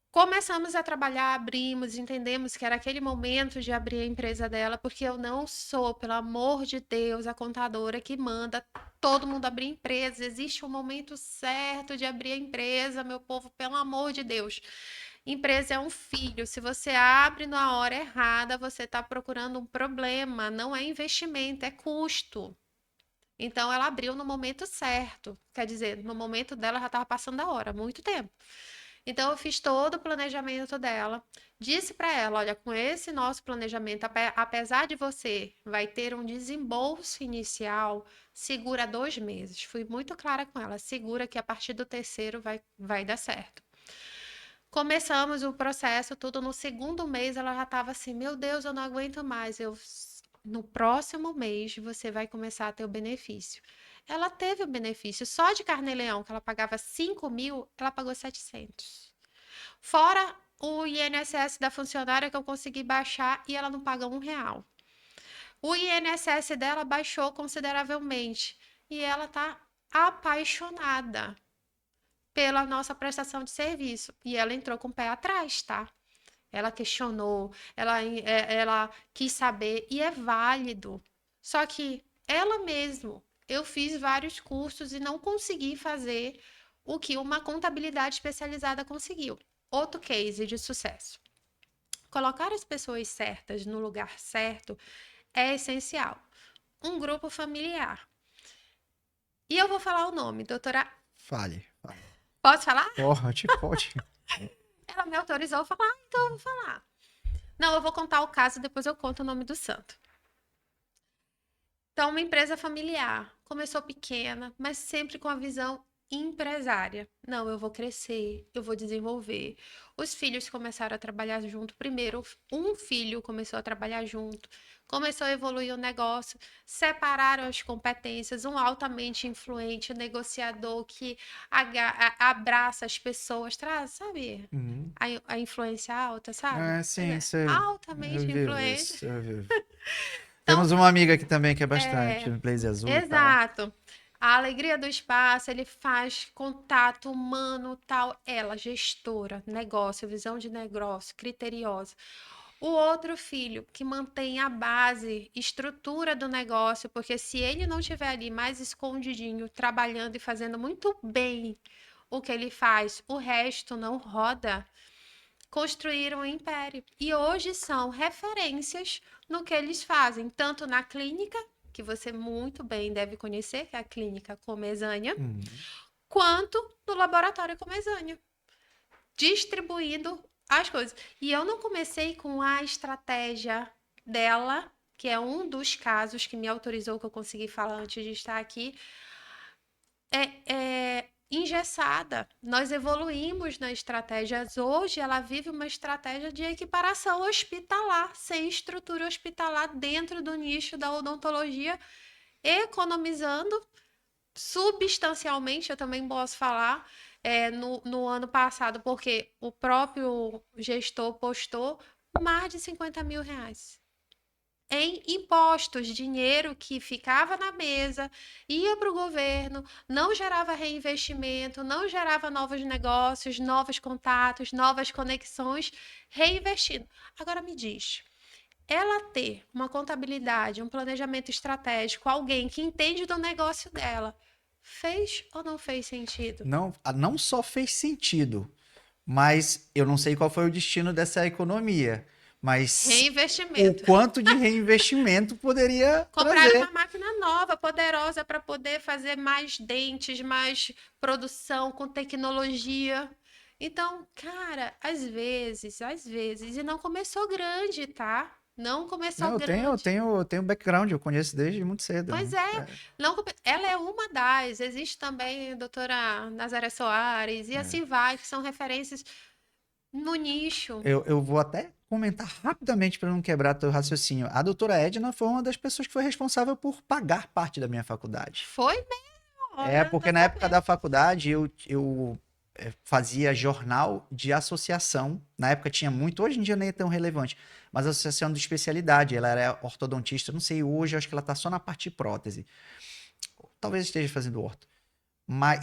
Começamos a trabalhar, abrimos, entendemos que era aquele momento de abrir a empresa dela, porque eu não sou, pelo amor de Deus, a contadora que manda todo mundo abrir empresa. Existe um momento certo de abrir a empresa, meu povo, pelo amor de Deus. Empresa é um filho. Se você abre na hora errada, você está procurando um problema. Não é investimento, é custo. Então, ela abriu no momento certo. Quer dizer, no momento dela já estava passando a hora, muito tempo. Então, eu fiz todo o planejamento dela. Disse para ela: olha, com esse nosso planejamento, apesar de você vai ter um desembolso inicial, segura 2 meses. Fui muito clara com ela: segura que a partir do terceiro vai dar certo. Começamos o processo, tudo no segundo mês, ela já estava assim: meu Deus, eu não aguento mais. No próximo mês você vai começar a ter o benefício. Ela teve o benefício só de carnê-leão, que ela pagava 5.000, ela pagou 700. Fora o INSS da funcionária que eu consegui baixar e ela não paga R$ 1. O INSS dela baixou consideravelmente e ela está apaixonada pela nossa prestação de serviço. E ela entrou com o pé atrás, tá? Ela questionou, ela quis saber e é válido. Só que ela mesmo eu fiz vários cursos e não consegui fazer o que uma contabilidade especializada conseguiu. Outro case de sucesso. Colocar as pessoas certas no lugar certo é essencial. Um grupo familiar. E eu vou falar o nome, doutora. Fale. Posso falar? Pode. Ela me autorizou a falar, então eu vou falar. Não, eu vou contar o caso, depois eu conto o nome do santo. Então, uma empresa familiar. Começou pequena, mas sempre com a visão empresária. Não, eu vou crescer, eu vou desenvolver. Os filhos começaram a trabalhar junto. Primeiro, um filho começou a trabalhar junto, começou a evoluir o negócio, separaram as competências. Um altamente influente, negociador que abraça as pessoas, traz, sabe? Uhum. A influência alta, sabe? Ah, Pois sim, é, sei. Eu altamente vivo influente. isso, eu vivo. Então, Temos uma amiga aqui também que é bastante, é, blazer azul e tal. exato. A alegria do espaço, ele faz contato humano, tal. Ela, gestora, negócio, visão de negócio, criteriosa. O outro filho, que mantém a base, estrutura do negócio, porque se ele não estiver ali mais escondidinho, trabalhando e fazendo muito bem o que ele faz, o resto não roda. Construíram um império. E hoje são referências no que eles fazem, tanto na clínica, que você muito bem deve conhecer, que é a clínica Comesanha, Uhum. quanto no laboratório Comesanha, distribuindo as coisas. E eu não comecei com a estratégia dela, que é um dos casos que me autorizou, que eu consegui falar antes de estar aqui, engessada. Nós evoluímos na estratégia. Hoje ela vive uma estratégia de equiparação hospitalar, sem estrutura hospitalar dentro do nicho da odontologia, economizando substancialmente. Eu também posso falar no ano passado, porque o próprio gestor postou mais de 50 mil reais em impostos, dinheiro que ficava na mesa, ia para o governo, não gerava reinvestimento, não gerava novos negócios, novos contatos, novas conexões, reinvestindo. Agora me diz, ela ter uma contabilidade, um planejamento estratégico, alguém que entende do negócio dela, fez ou não fez sentido? Não só fez sentido, mas eu não sei qual foi o destino dessa economia, mas o Reinvestimento. quanto de reinvestimento poderia Compraram uma trazer. máquina nova, poderosa, para poder fazer mais dentes, mais produção com tecnologia. Então, cara, às vezes, e não começou grande, tá? Não começou Não, grande. eu tenho background, eu conheço desde muito cedo, Pois né? é, não, ela é uma das. Existe também a doutora Nazaré Soares, e assim vai, que são referências no nicho. Eu vou até comentar rapidamente para não quebrar teu raciocínio. A doutora Edna foi uma das pessoas que foi responsável por pagar parte da minha faculdade. Foi mesmo, É, olha, não porque tô na época sabendo. da faculdade eu fazia jornal de associação. Na época tinha muito, hoje em dia nem é tão relevante, mas associação de especialidade. Ela era ortodontista, não sei hoje, acho que ela tá só na parte de prótese. Talvez esteja fazendo orto.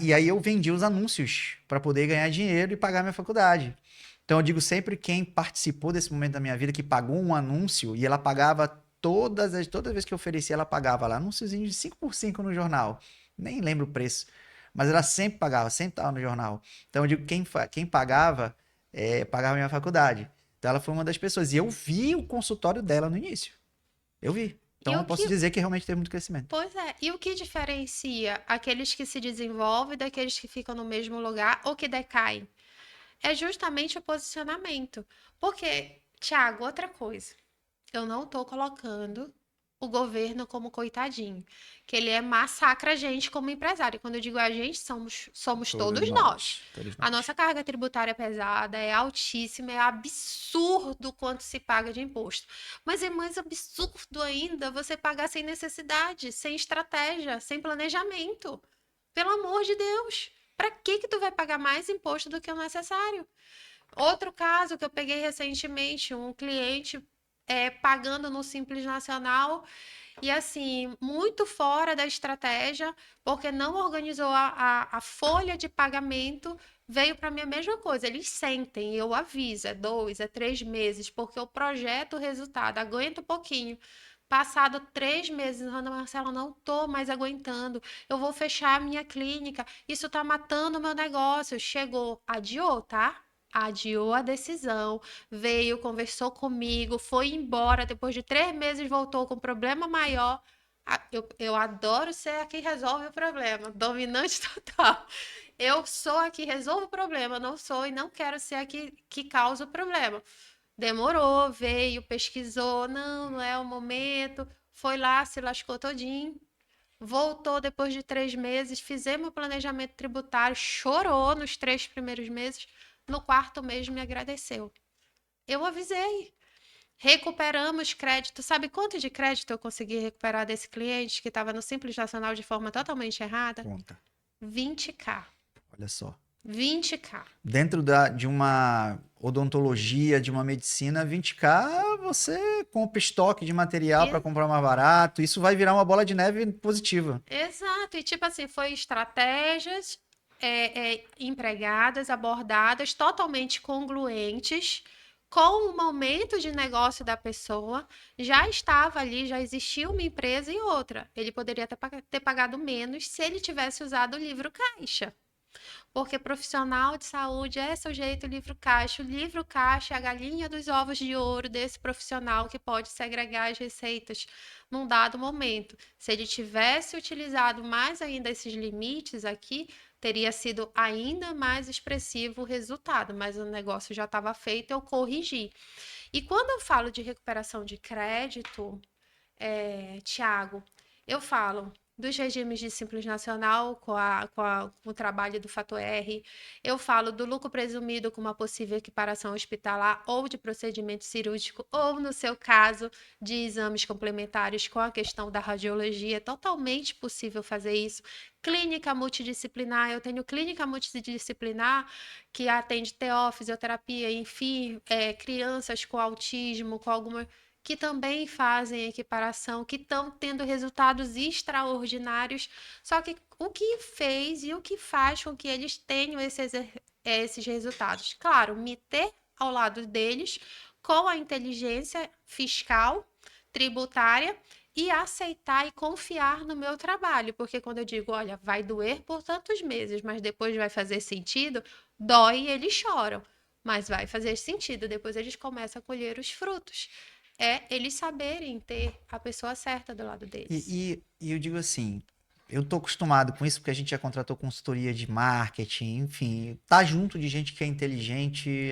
E aí eu vendi os anúncios para poder ganhar dinheiro e pagar minha faculdade. Então eu digo sempre quem participou desse momento da minha vida, que pagou um anúncio e ela pagava toda vez que eu oferecia, ela pagava lá, anúnciozinho de 5 por 5 no jornal. Nem lembro o preço. Mas ela sempre pagava, sempre estava no jornal. Então eu digo quem pagava, pagava a minha faculdade. Então ela foi uma das pessoas. E eu vi o consultório dela no início. Eu vi. E Então o eu posso que dizer que realmente teve muito crescimento. Pois é, e o que diferencia aqueles que se desenvolvem daqueles que ficam no mesmo lugar ou que decaem? É justamente o posicionamento. Porque, Thiago, outra coisa, eu não estou colocando o governo como coitadinho, que ele massacra a gente como empresário. Quando eu digo a gente, somos Todos todos nós. nós. Todos A nós. nossa carga tributária é pesada, é altíssima, é absurdo quanto se paga de imposto. Mas é mais absurdo ainda você pagar sem necessidade, sem estratégia, sem planejamento. Pelo amor de Deus. Para que tu vai pagar mais imposto do que o necessário? Outro caso que eu peguei recentemente, um cliente pagando no Simples Nacional e assim, muito fora da estratégia, porque não organizou a folha de pagamento, veio para mim a mesma coisa. Eles sentem, eu aviso, é 2, é 3 meses, porque o projeto, o resultado, aguenta um pouquinho. Passado 3 meses, Ana Marcela, não tô mais aguentando. Eu vou fechar a minha clínica. Isso tá matando o meu negócio. Chegou, adiou, tá? Adiou a decisão, veio, conversou comigo, foi embora. Depois de 3 meses, voltou com problema maior. Eu adoro ser a que resolve o problema, dominante total. Eu sou a que resolve o problema, não sou e não quero ser a que causa o problema. Demorou, veio, pesquisou, não é o momento, foi lá, se lascou todinho, voltou depois de 3 meses, fizemos o planejamento tributário, chorou nos 3 primeiros meses, no quarto mês me agradeceu. Eu avisei. Recuperamos crédito. Sabe quanto de crédito eu consegui recuperar desse cliente que estava no Simples Nacional de forma totalmente errada? Conta. 20k. Olha só. 20k. Dentro de uma odontologia, de uma medicina, 20k você compra estoque de material para E- comprar mais barato. Isso vai virar uma bola de neve positiva. Exato. E tipo assim, foi estratégias empregadas, abordadas, totalmente congruentes com o momento de negócio da pessoa. Já estava ali, já existia uma empresa e outra. Ele poderia ter pagado menos se ele tivesse usado o livro caixa. Porque profissional de saúde é sujeito livro caixa. O livro caixa é a galinha dos ovos de ouro desse profissional que pode segregar as receitas num dado momento. Se ele tivesse utilizado mais ainda esses limites aqui, teria sido ainda mais expressivo o resultado, mas o negócio já estava feito, eu corrigi. E quando eu falo de recuperação de crédito, Tiago, eu falo dos regimes de Simples Nacional com o trabalho do Fator R, eu falo do lucro presumido com uma possível equiparação hospitalar ou de procedimento cirúrgico, ou no seu caso, de exames complementares com a questão da radiologia, é totalmente possível fazer isso. Clínica multidisciplinar, eu tenho clínica multidisciplinar que atende TO, fisioterapia, enfim, crianças com autismo, com alguma que também fazem equiparação, que estão tendo resultados extraordinários. Só que o que fez e o que faz com que eles tenham esses resultados? Claro, me ter ao lado deles com a inteligência fiscal, tributária e aceitar e confiar no meu trabalho, porque quando eu digo, olha, vai doer por tantos meses, mas depois vai fazer sentido, dói e eles choram, mas vai fazer sentido, depois eles começam a colher os frutos. É eles saberem ter a pessoa certa do lado deles. E eu digo assim, eu tô acostumado com isso porque a gente já contratou consultoria de marketing, enfim, tá junto de gente que é inteligente,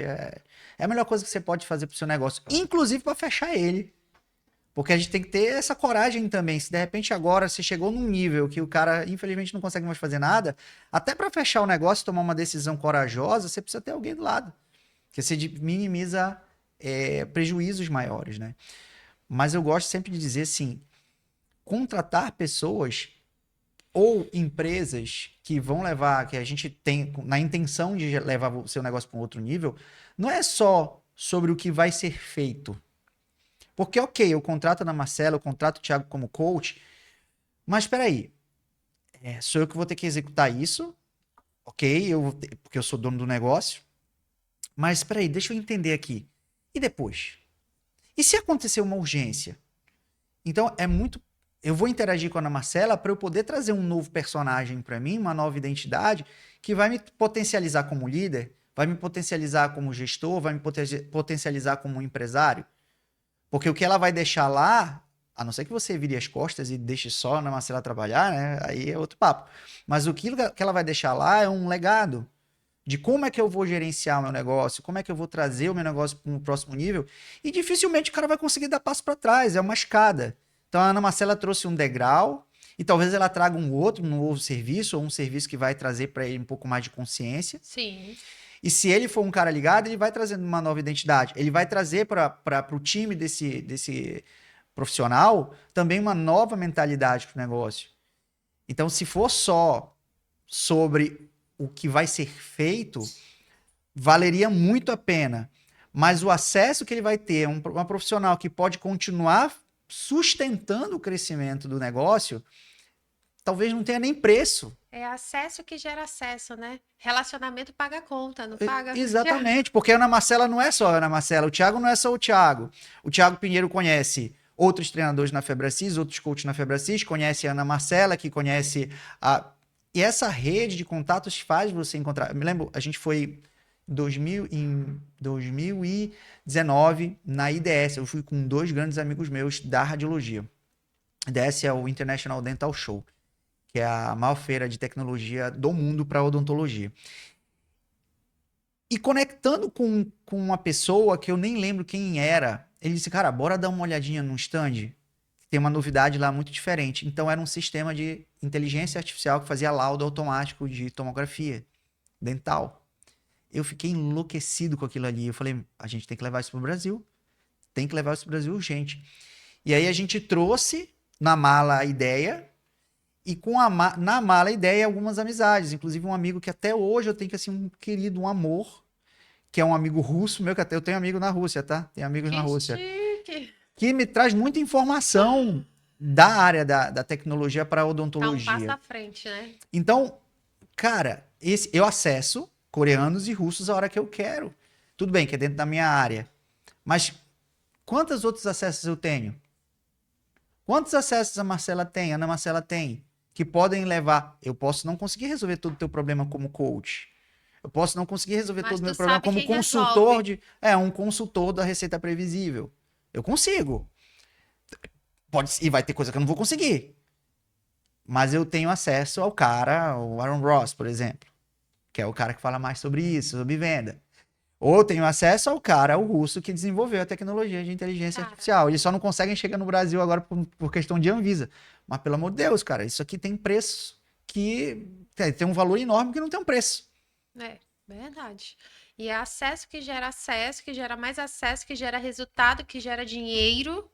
é a melhor coisa que você pode fazer pro seu negócio, inclusive para fechar ele. Porque a gente tem que ter essa coragem também. Se de repente agora você chegou num nível que o cara, infelizmente, não consegue mais fazer nada, até para fechar o negócio, tomar uma decisão corajosa, você precisa ter alguém do lado. Porque você minimiza prejuízos maiores, né? Mas eu gosto sempre de dizer assim, contratar pessoas ou empresas que vão levar, que a gente tem na intenção de levar o seu negócio para um outro nível, não é só sobre o que vai ser feito. Porque, ok, eu contrato a Ana Marcela, eu contrato o Thiago como coach, mas espera aí, sou eu que vou ter que executar isso, ok, porque eu sou dono do negócio, mas espera aí, deixa eu entender aqui. E depois? E se acontecer uma urgência? Então, eu vou interagir com a Ana Marcela para eu poder trazer um novo personagem para mim, uma nova identidade, que vai me potencializar como líder, vai me potencializar como gestor, vai me potencializar como empresário. Porque o que ela vai deixar lá, a não ser que você vire as costas e deixe só a Ana Marcela trabalhar, né? Aí é outro papo. Mas o que ela vai deixar lá é um legado de como é que eu vou gerenciar o meu negócio, como é que eu vou trazer o meu negócio para um próximo nível. E dificilmente o cara vai conseguir dar passo para trás, é uma escada. Então a Ana Marcela trouxe um degrau e talvez ela traga um outro, um novo serviço, ou um serviço que vai trazer para ele um pouco mais de consciência. Sim. E se ele for um cara ligado, ele vai trazendo uma nova identidade. Ele vai trazer para o time desse profissional também uma nova mentalidade para o negócio. Então, se for só sobre o que vai ser feito, valeria muito a pena. Mas o acesso que ele vai ter a uma profissional que pode continuar sustentando o crescimento do negócio, talvez não tenha nem preço. É acesso que gera acesso, né? Relacionamento paga a conta, não paga? Exatamente, porque a Ana Marcela não é só a Ana Marcela, o Thiago não é só o Thiago. O Thiago Pinheiro conhece outros treinadores na Febracis, outros coaches na Febracis, conhece a Ana Marcela, que conhece a... E essa rede de contatos faz você encontrar... Eu me lembro, a gente foi em 2019 na IDS, eu fui com 2 grandes amigos meus da radiologia. IDS é o International Dental Show, que é a maior feira de tecnologia do mundo para odontologia. E conectando com uma pessoa que eu nem lembro quem era, ele disse, cara, bora dar uma olhadinha no stand. Tem uma novidade lá muito diferente. Então era um sistema de inteligência artificial que fazia laudo automático de tomografia dental. Eu fiquei enlouquecido com aquilo ali. Eu falei, a gente tem que levar isso para o Brasil. Tem que levar isso para o Brasil urgente. E aí a gente trouxe na mala a ideia e na mala a ideia algumas amizades. Inclusive um amigo que até hoje eu tenho que assim, um querido, um amor, que é um amigo russo meu, que até eu tenho amigo na Rússia, tá? Tenho amigos na Rússia. Chique. Que me traz muita informação da área da tecnologia para odontologia. Tá um passo à frente, né? Então, cara, eu acesso coreanos e russos a hora que eu quero. Tudo bem que é dentro da minha área. Mas quantos outros acessos eu tenho? Quantos acessos a Marcela tem, a Ana Marcela tem, que podem levar... Eu posso não conseguir resolver todo o teu problema como coach. Eu posso não conseguir resolver todo o meu problema como consultor um consultor da Receita Previsível. Eu consigo. E vai ter coisa que eu não vou conseguir. Mas eu tenho acesso ao cara, o Aaron Ross, por exemplo, que é o cara que fala mais sobre isso, sobre venda. Ou eu tenho acesso ao cara, o russo, que desenvolveu a tecnologia de inteligência artificial. Eles só não conseguem chegar no Brasil agora por questão de Anvisa. Mas, pelo amor de Deus, cara, isso aqui tem preço que tem um valor enorme que não tem um preço. É, verdade. E é acesso, que gera mais acesso, que gera resultado, que gera dinheiro,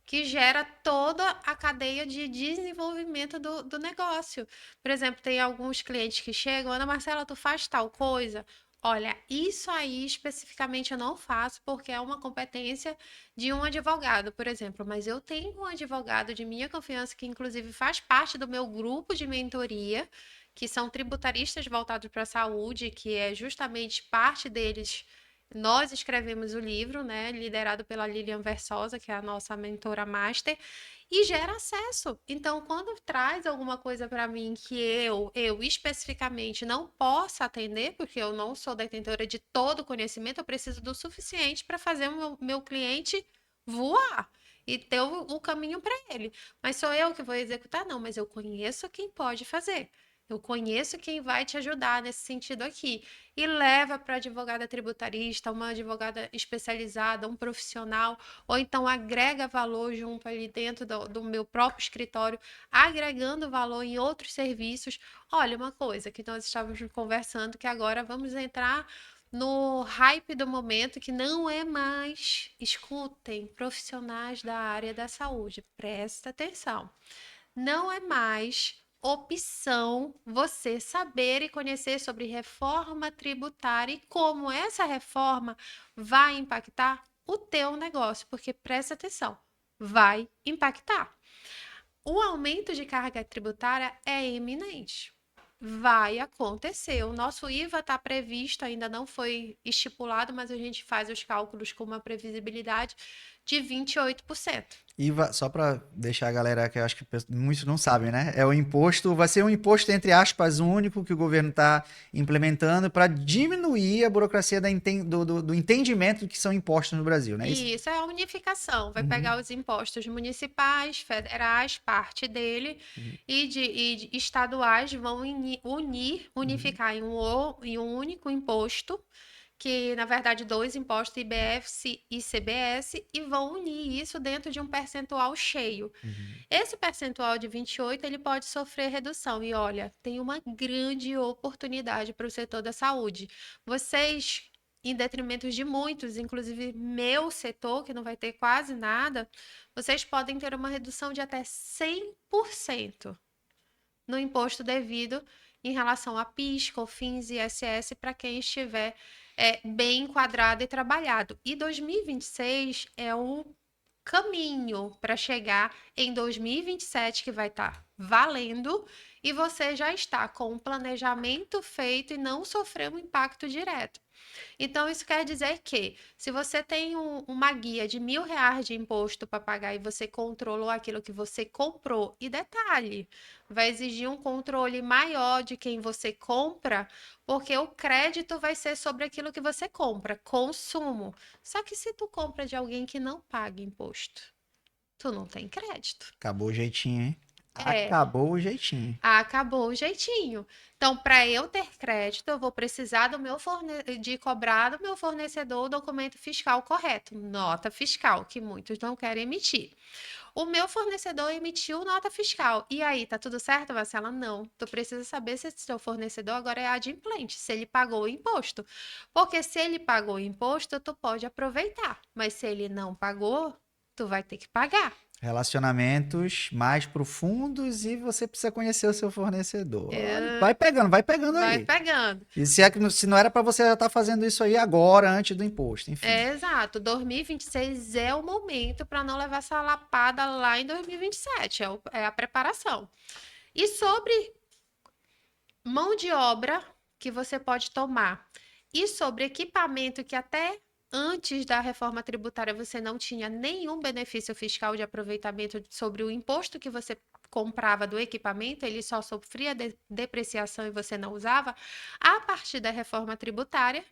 que gera toda a cadeia de desenvolvimento do negócio. Por exemplo, tem alguns clientes que chegam, Ana Marcela, tu faz tal coisa? Olha, isso aí especificamente eu não faço porque é uma competência de um advogado, por exemplo, mas eu tenho um advogado de minha confiança que inclusive faz parte do meu grupo de mentoria, que são tributaristas voltados para a saúde, que é justamente parte deles. Nós escrevemos o livro, né, liderado pela Lilian Versosa, que é a nossa mentora master, e gera acesso. Então, quando traz alguma coisa para mim que eu especificamente não possa atender, porque eu não sou detentora de todo o conhecimento, eu preciso do suficiente para fazer o meu cliente voar e ter o caminho para ele. Mas sou eu que vou executar? Não, mas eu conheço quem pode fazer. Eu conheço quem vai te ajudar nesse sentido aqui. E leva para advogada tributarista, uma advogada especializada, um profissional, ou então agrega valor junto ali dentro do meu próprio escritório, agregando valor em outros serviços. Olha, uma coisa que nós estávamos conversando, que agora vamos entrar no hype do momento, que não é mais, escutem, profissionais da área da saúde, presta atenção. Não é mais opção você saber e conhecer sobre reforma tributária e como essa reforma vai impactar o teu negócio, porque presta atenção, vai impactar. O aumento de carga tributária é iminente. Vai acontecer. O nosso IVA está previsto, ainda não foi estipulado, mas a gente faz os cálculos com uma previsibilidade de 28%. IVA, só para deixar a galera, que eu acho que muitos não sabem, né? É o imposto, vai ser um imposto, entre aspas, único que o governo está implementando para diminuir a burocracia do entendimento do que são impostos no Brasil, né? Isso é a unificação. Vai pegar os impostos municipais, federais, parte dele, e estaduais vão unificar em um único imposto, que na verdade 2 impostos, IBS e CBS, e vão unir isso dentro de um percentual cheio. Esse percentual de 28, ele pode sofrer redução. E olha, tem uma grande oportunidade para o setor da saúde. Vocês, em detrimento de muitos, inclusive meu setor, que não vai ter quase nada, vocês podem ter uma redução de até 100% no imposto devido em relação a PIS, COFINS e ISS para quem estiver bem enquadrado e trabalhado. E 2026 é o caminho para chegar em 2027, que vai estar valendo, e você já está com o planejamento feito e não sofrer um impacto direto. Então, isso quer dizer que, se você tem uma guia de R$ 1.000 de imposto para pagar e você controlou aquilo que você comprou, e detalhe, vai exigir um controle maior de quem você compra, porque o crédito vai ser sobre aquilo que você compra, consumo. Só que se tu compra de alguém que não paga imposto, tu não tem crédito. Acabou o jeitinho, hein? É, Acabou o jeitinho. acabou o jeitinho. Então, para eu ter crédito, eu vou precisar de cobrar do meu fornecedor o documento fiscal correto, nota fiscal, que muitos não querem emitir. O meu fornecedor emitiu nota fiscal. E aí, tá tudo certo, Marcela? Não. Tu precisa saber se seu fornecedor agora é adimplente, se ele pagou o imposto. Porque se ele pagou o imposto, tu pode aproveitar. Mas se ele não pagou, tu vai ter que pagar. Relacionamentos mais profundos e você precisa conhecer o seu fornecedor. Olha, É, vai pegando vai aí. pegando. E se, é que, se não era para você já estar fazendo isso aí agora, antes do imposto, enfim. É exato. 2026 é o momento para não levar essa lapada lá em 2027. É a preparação. E sobre mão de obra que você pode tomar e sobre equipamento que até antes da reforma tributária você não tinha nenhum benefício fiscal de aproveitamento sobre o imposto que você comprava do equipamento, ele só sofria depreciação e você não usava. A partir da reforma tributária,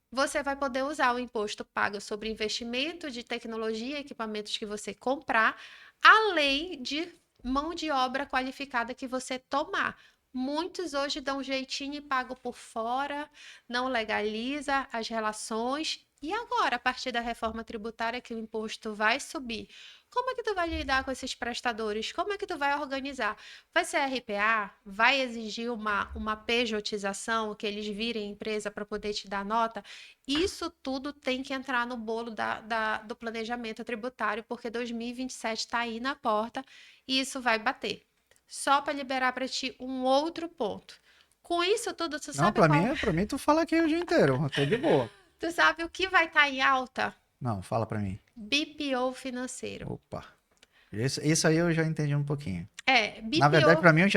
você vai poder usar o imposto pago sobre investimento de tecnologia e equipamentos que você comprar, além de mão de obra qualificada que você tomar. Muitos hoje dão um jeitinho e pagam por fora, não legaliza as relações. E agora, a partir da reforma tributária, que o imposto vai subir, como é que tu vai lidar com esses prestadores? Como é que tu vai organizar? Vai ser RPA? Vai exigir uma pejotização, que eles virem empresa para poder te dar nota? Isso tudo tem que entrar no bolo do planejamento tributário, porque 2027 está aí na porta e isso vai bater. Só para liberar para ti um outro ponto. Com isso tudo, tu Não, sabe qual? pra mim tu fala aqui o dia inteiro, eu tô de boa. Tu sabe o que vai estar em alta? Não, fala pra mim. BPO financeiro. Opa. Isso aí eu já entendi um pouquinho. É, Na verdade, BPO. pra mim, eu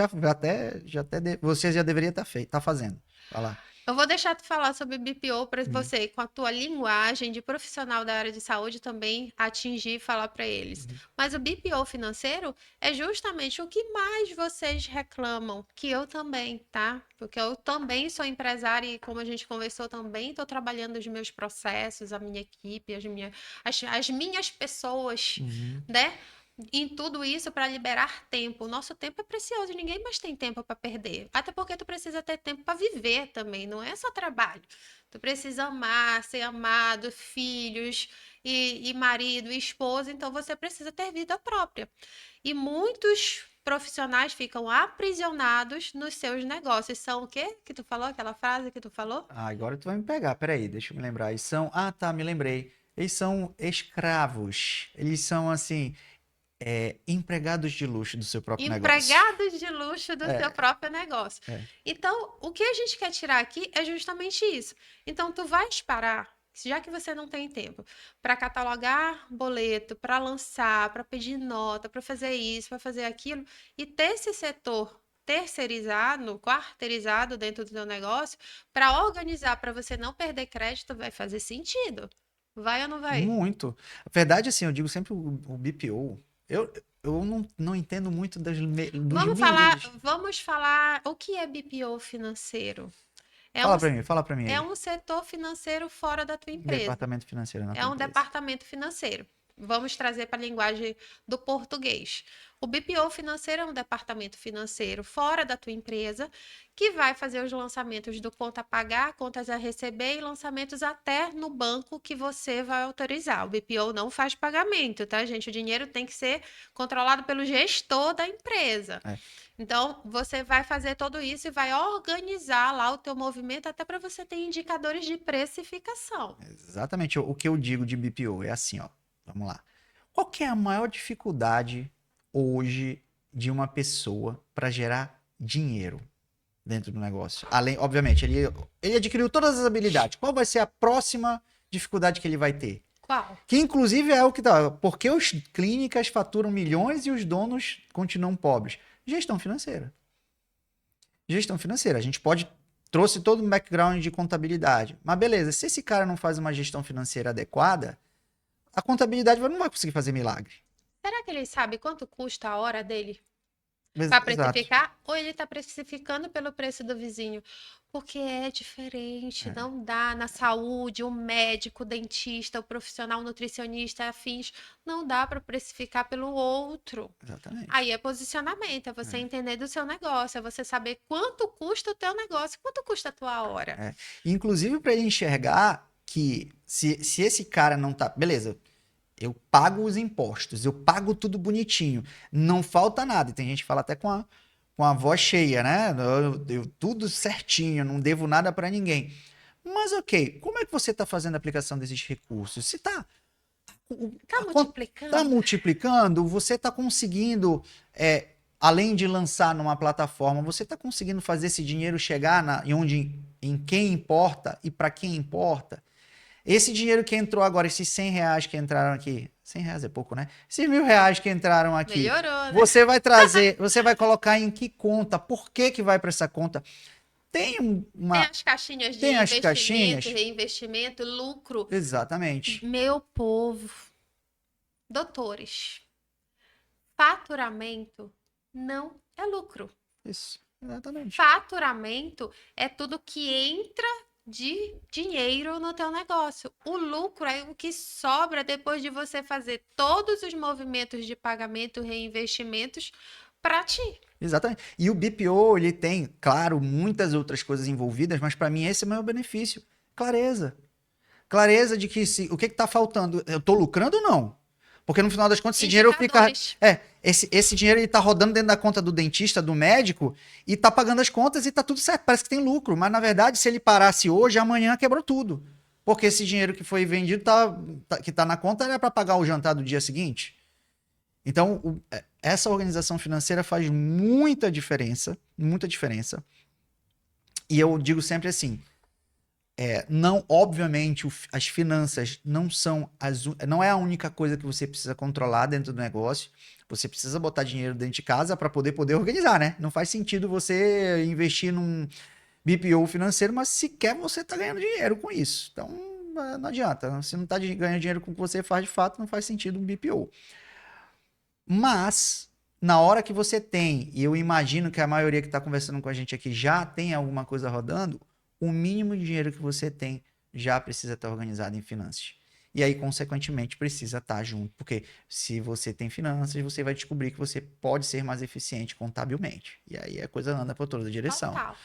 você já deveria estar tá fazendo. Vai lá. Eu vou deixar tu falar sobre BPO para você, com a tua linguagem de profissional da área de saúde também atingir e falar para eles. Mas o BPO financeiro é justamente o que mais vocês reclamam, que eu também, tá? Porque eu também sou empresária e como a gente conversou também, estou trabalhando os meus processos, a minha equipe, as minhas pessoas, Uhum. né? Em tudo isso para liberar tempo. O nosso tempo é precioso, ninguém mais tem tempo para perder. Até porque tu precisa ter tempo para viver também, não é só trabalho. Tu precisa amar, ser amado, filhos e marido, e esposa, então você precisa ter vida própria. E muitos profissionais ficam aprisionados nos seus negócios. São o quê que tu falou? Aquela frase que tu falou? Ah, agora tu vai me pegar. Peraí, deixa eu me lembrar. Eles são. Ah, tá, me lembrei. Eles são escravos. Eles são, assim, empregados de luxo do seu próprio negócio. Empregados de luxo do seu É, próprio negócio. é. Então, o que a gente quer tirar aqui é justamente isso. Então, tu vais parar, já que você não tem tempo, para catalogar boleto, para lançar, para pedir nota, para fazer isso, para fazer aquilo, e ter esse setor terceirizado, quarteirizado dentro do teu negócio, para organizar, para você não perder crédito, vai fazer sentido. Vai ou não vai? Muito. A verdade, assim, eu digo sempre o BPO. Eu não entendo muito dos milhões. Vamos falar o que é BPO financeiro. É um Fala pra mim É aí. um setor financeiro fora da tua empresa. Departamento financeiro na É tua um empresa. departamento financeiro. Vamos trazer para a linguagem do português. O BPO financeiro é um departamento financeiro fora da tua empresa que vai fazer os lançamentos do conta a pagar, contas a receber e lançamentos até no banco que você vai autorizar. O BPO não faz pagamento, tá, gente? O dinheiro tem que ser controlado pelo gestor da empresa. É, Então, você vai fazer tudo isso e vai organizar lá o teu movimento até para você ter indicadores de precificação. exatamente o que eu digo de BPO. É assim, ó. Vamos lá. Qual que é a maior dificuldade hoje de uma pessoa para gerar dinheiro dentro do negócio? Além, obviamente, ele adquiriu todas as habilidades. Qual vai ser a próxima dificuldade que ele vai ter? Qual? Que inclusive é o que dá. Porque as clínicas faturam milhões e os donos continuam pobres? Gestão financeira. Gestão financeira. A gente pode trouxe todo um background de contabilidade. Mas beleza, se esse cara não faz uma gestão financeira adequada, a contabilidade não vai conseguir fazer milagre. Será que ele sabe quanto custa a hora dele para Exato. precificar? Ou ele está precificando pelo preço do vizinho? Porque é diferente, É, não dá na saúde, o médico, o dentista, o profissional nutricionista, afins, não dá para precificar pelo outro. exatamente. Aí é posicionamento, é você É, entender do seu negócio, é você saber quanto custa o teu negócio, quanto custa a tua hora. é. Inclusive para ele enxergar que se esse cara não tá. Beleza, eu pago os impostos, eu pago tudo bonitinho, não falta nada. E tem gente que fala até com a voz cheia, né? Tudo certinho, não devo nada para ninguém. Mas ok, como é que você está fazendo a aplicação desses recursos? Se está Tá tá multiplicando? multiplicando, você está conseguindo, além de lançar numa plataforma, você está conseguindo fazer esse dinheiro chegar em quem importa e para quem importa? Esse dinheiro que entrou agora, esses R$ 100 que entraram aqui, R$ 100 é pouco, né? Esses R$ 1.000 que entraram aqui, Melhorou, né? você vai trazer, você vai colocar em que conta? Por que que vai para essa conta? Tem Tem uma, as caixinhas de tem as investimento, caixinhas? reinvestimento, lucro. Exatamente. Meu povo, doutores, faturamento não é lucro. Isso, exatamente. Faturamento é tudo que entra de dinheiro no teu negócio. O lucro é o que sobra depois de você fazer todos os movimentos de pagamento, reinvestimentos para ti. Exatamente. E o BPO, ele tem, claro, muitas outras coisas envolvidas, mas para mim esse é o maior benefício. Clareza. Clareza de que o que está faltando? Eu estou lucrando ou não? Porque no final das contas, esse dinheiro fica. Indicadores. Esse dinheiro ele tá rodando dentro da conta do dentista, do médico, e tá pagando as contas e tá tudo certo. Parece que tem lucro. Mas na verdade, se ele parasse hoje, amanhã quebrou tudo. Porque esse dinheiro que foi vendido, que tá na conta, era para pagar o jantar do dia seguinte. Então, essa organização financeira faz muita diferença. Muita diferença. E eu digo sempre assim: não, obviamente, as finanças não é a única coisa que você precisa controlar dentro do negócio. Você precisa botar dinheiro dentro de casa para poder organizar, né? Não faz sentido você investir num BPO financeiro, mas sequer você tá ganhando dinheiro com isso. Então, não adianta. Se não tá ganhando dinheiro com o que você faz de fato, não faz sentido um BPO. Mas, na hora que você tem, e eu imagino que a maioria que está conversando com a gente aqui já tem alguma coisa rodando, o mínimo de dinheiro que você tem já precisa estar organizado em finanças. E aí, consequentemente, precisa estar junto. Porque se você tem finanças, você vai descobrir que você pode ser mais eficiente contabilmente. E aí a coisa anda para toda direção. Total.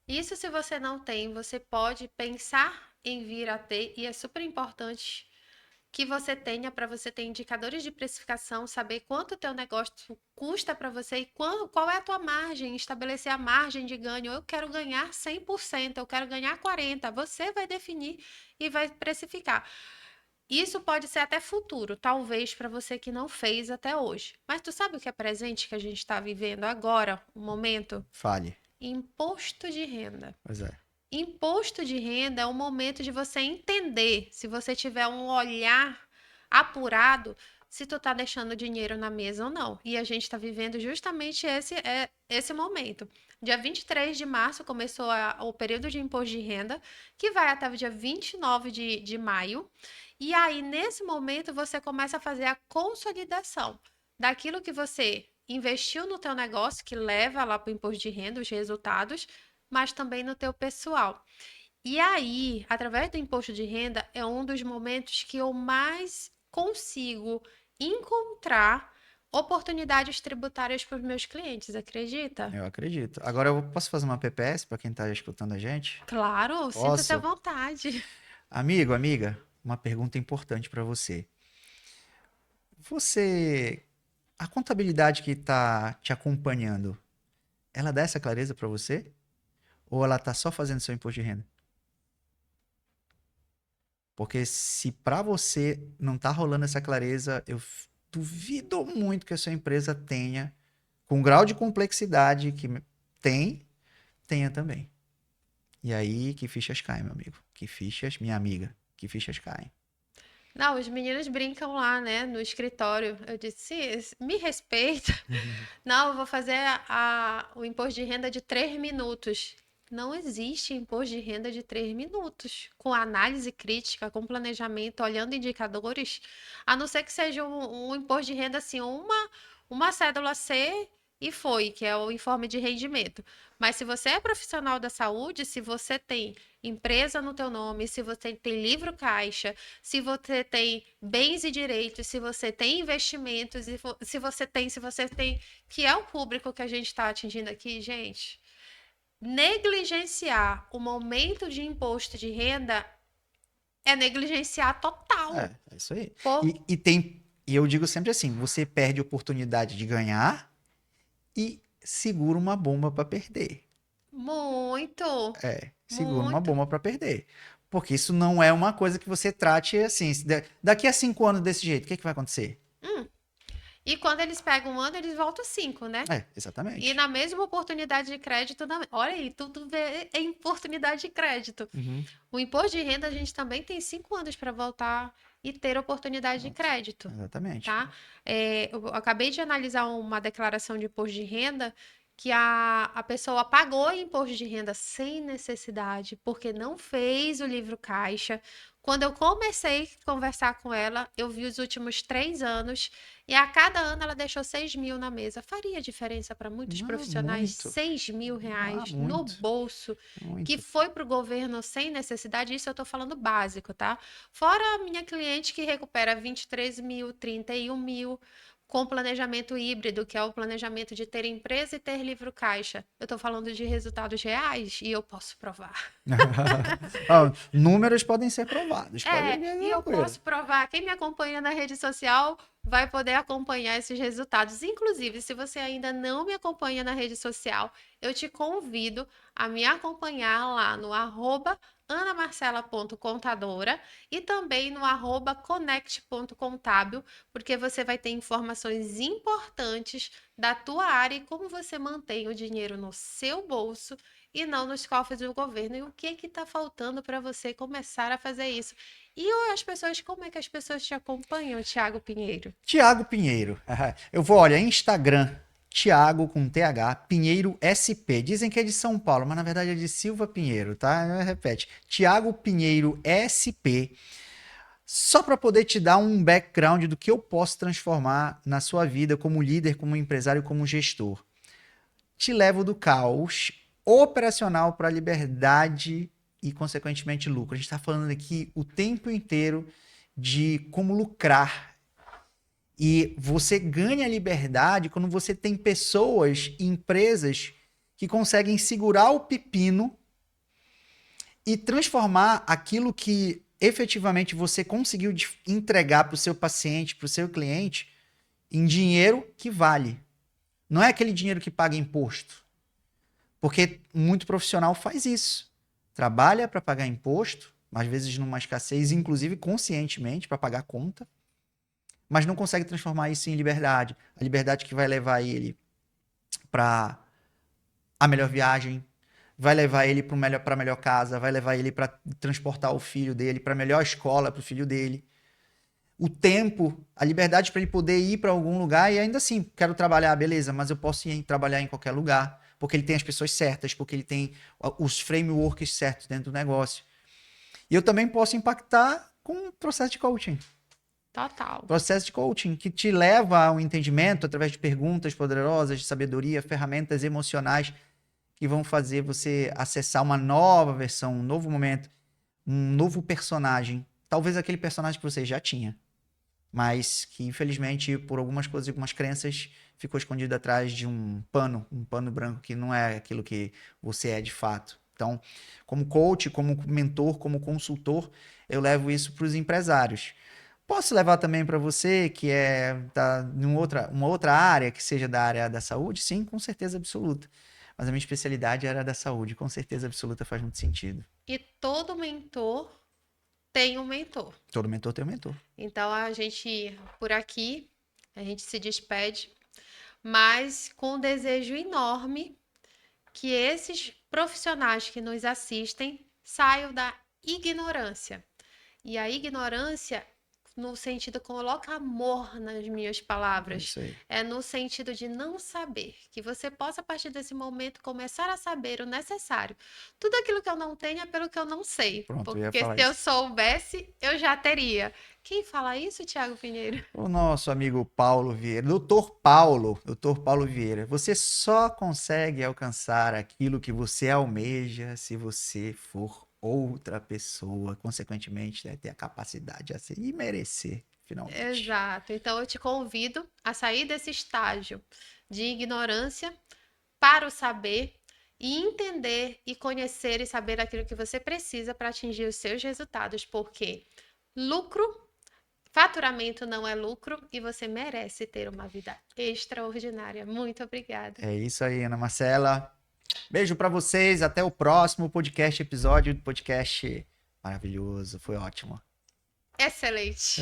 Isso se você não tem, você pode pensar em vir a ter, e é super importante que você tenha para você ter indicadores de precificação, saber quanto o teu negócio custa para você e qual é a tua margem, estabelecer a margem de ganho. Eu quero ganhar 100%, eu quero ganhar 40%. Você vai definir e vai precificar. Isso pode ser até futuro, talvez para você que não fez até hoje. Mas tu sabe o que é presente que a gente está vivendo agora, o momento? Fale. Imposto de renda. Pois é. Imposto de renda é o momento de você entender, se você tiver um olhar apurado, se tu tá deixando dinheiro na mesa ou não. E a gente está vivendo justamente esse momento. Dia 23 de março começou o período de imposto de renda, que vai até o dia 29 de maio. E aí, nesse momento, você começa a fazer a consolidação daquilo que você investiu no teu negócio, que leva lá para o imposto de renda, os resultados, mas também no teu pessoal. E aí, através do imposto de renda, é um dos momentos que eu mais consigo encontrar oportunidades tributárias para os meus clientes, acredita? Eu acredito. Agora eu posso fazer uma PPS para quem está escutando a gente? Claro, sinta-se à Posso? vontade. Amigo, amiga, uma pergunta importante para você. Você, a contabilidade que está te acompanhando, ela dá essa clareza para você? Ou ela tá só fazendo seu imposto de renda? Porque se para você não tá rolando essa clareza, eu duvido muito que a sua empresa tenha, com o grau de complexidade que tem, tenha também. E aí que fichas caem, meu amigo. Que fichas, minha amiga, que fichas caem. Não, os meninos brincam lá, né, no escritório. Eu disse, me respeita. Não, eu vou fazer o imposto de renda de 3 minutos. não existe imposto de renda de 3 minutos. Com análise crítica, com planejamento, olhando indicadores, a não ser que seja um imposto de renda assim, uma cédula C e foi, que é o informe de rendimento. Mas se você é profissional da saúde, se você tem empresa no teu nome, se você tem livro caixa, se você tem bens e direitos, se você tem investimentos, se você tem, que é o público que a gente está atingindo aqui, gente, negligenciar o momento de imposto de renda é negligenciar total. É isso aí. Por E eu digo sempre assim, você perde a oportunidade de ganhar e segura uma bomba para perder. muito, Segura uma muito. bomba para perder. Porque isso não é uma coisa que você trate assim. Daqui a 5 anos desse jeito, o que vai acontecer? Hum. E quando eles pegam um ano, eles voltam 5, né? E Exatamente. na mesma oportunidade de crédito, olha aí, tudo é em oportunidade de crédito. Uhum. O imposto de renda, a gente também tem 5 anos para voltar e ter oportunidade de crédito, Exatamente. tá? Eu acabei de analisar uma declaração de imposto de renda que a pessoa pagou imposto de renda sem necessidade, porque não fez o livro caixa. Quando eu comecei a conversar com ela, eu vi os últimos 3 anos e a cada ano ela deixou 6 mil na mesa. Faria diferença para muitos Ah, profissionais muito. 6 mil Ah, reais no muito. bolso que Muito. foi para o governo sem necessidade, isso eu estou falando básico, tá? Fora a minha cliente que recupera 23 mil, 31 mil, com planejamento híbrido, que é o planejamento de ter empresa e ter livro caixa. Eu estou falando de resultados reais e eu posso provar. Números podem ser provados, pode É, vir e eu tranquilo. posso provar. Quem me acompanha na rede social vai poder acompanhar esses resultados. Inclusive, se você ainda não me acompanha na rede social, eu te convido a me acompanhar lá no @anamarcela.contadora e também no @connect.contábil, porque você vai ter informações importantes da tua área e como você mantém o dinheiro no seu bolso e não nos cofres do governo. E o que está faltando para você começar a fazer isso? E como é que as pessoas te acompanham, Thiago Pinheiro? Tiago Pinheiro. Eu vou, olha, Instagram, Tiago com TH, Pinheiro SP. Dizem que é de São Paulo, mas na verdade é de Silva Pinheiro, tá? Repete. Tiago Pinheiro SP. Só para poder te dar um background do que eu posso transformar na sua vida como líder, como empresário, como gestor. Te levo do caos operacional para a liberdade e, consequentemente, lucro. A gente está falando aqui o tempo inteiro de como lucrar. E você ganha liberdade quando você tem pessoas e empresas que conseguem segurar o pepino e transformar aquilo que efetivamente você conseguiu entregar para o seu paciente, para o seu cliente, em dinheiro que vale. Não é aquele dinheiro que paga imposto. Porque muito profissional faz isso. Trabalha para pagar imposto, às vezes numa escassez, inclusive conscientemente, para pagar conta, mas não consegue transformar isso em liberdade. A liberdade que vai levar ele para a melhor viagem, vai levar ele para a melhor casa, vai levar ele para transportar o filho dele, para a melhor escola para o filho dele. O tempo, a liberdade para ele poder ir para algum lugar e ainda assim, quero trabalhar, beleza, mas eu posso ir trabalhar em qualquer lugar, porque ele tem as pessoas certas, porque ele tem os frameworks certos dentro do negócio. E eu também posso impactar com o processo de coaching. Total. Processo de coaching que te leva ao entendimento através de perguntas poderosas, de sabedoria, ferramentas emocionais que vão fazer você acessar uma nova versão, um novo momento, um novo personagem. Talvez aquele personagem que você já tinha, mas que infelizmente por algumas coisas e algumas crenças ficou escondido atrás de um pano branco que não é aquilo que você é de fato. Então, como coach, como mentor, como consultor, eu levo isso para os empresários. Posso levar também para você que em uma outra área, que seja da área da saúde? Sim, com certeza absoluta. Mas a minha especialidade era da saúde, com certeza absoluta faz muito sentido. E todo mentor tem um mentor. Todo mentor tem um mentor. Então por aqui, a gente se despede, mas com um desejo enorme que esses profissionais que nos assistem saiam da ignorância. E a ignorância no sentido, coloca amor nas minhas É palavras. isso aí. É no sentido de não saber. Que você possa, a partir desse momento, começar a saber o necessário. Tudo aquilo que eu não tenho é pelo que eu não sei. Pronto, eu ia Porque falar se eu isso. soubesse, eu já teria. Quem fala isso, Tiago Pinheiro? O nosso amigo Paulo Vieira, Doutor Paulo Vieira, você só consegue alcançar aquilo que você almeja se você for outra pessoa, consequentemente, né, ter a capacidade assim, e merecer, finalmente. Exato. Então eu te convido a sair desse estágio de ignorância para o saber e entender e conhecer e saber aquilo que você precisa para atingir os seus resultados, porque lucro, faturamento não é lucro e você merece ter uma vida extraordinária. Muito obrigada. É isso aí, Ana Marcela. Beijo pra vocês, até o próximo episódio do podcast maravilhoso, foi ótimo. Excelente.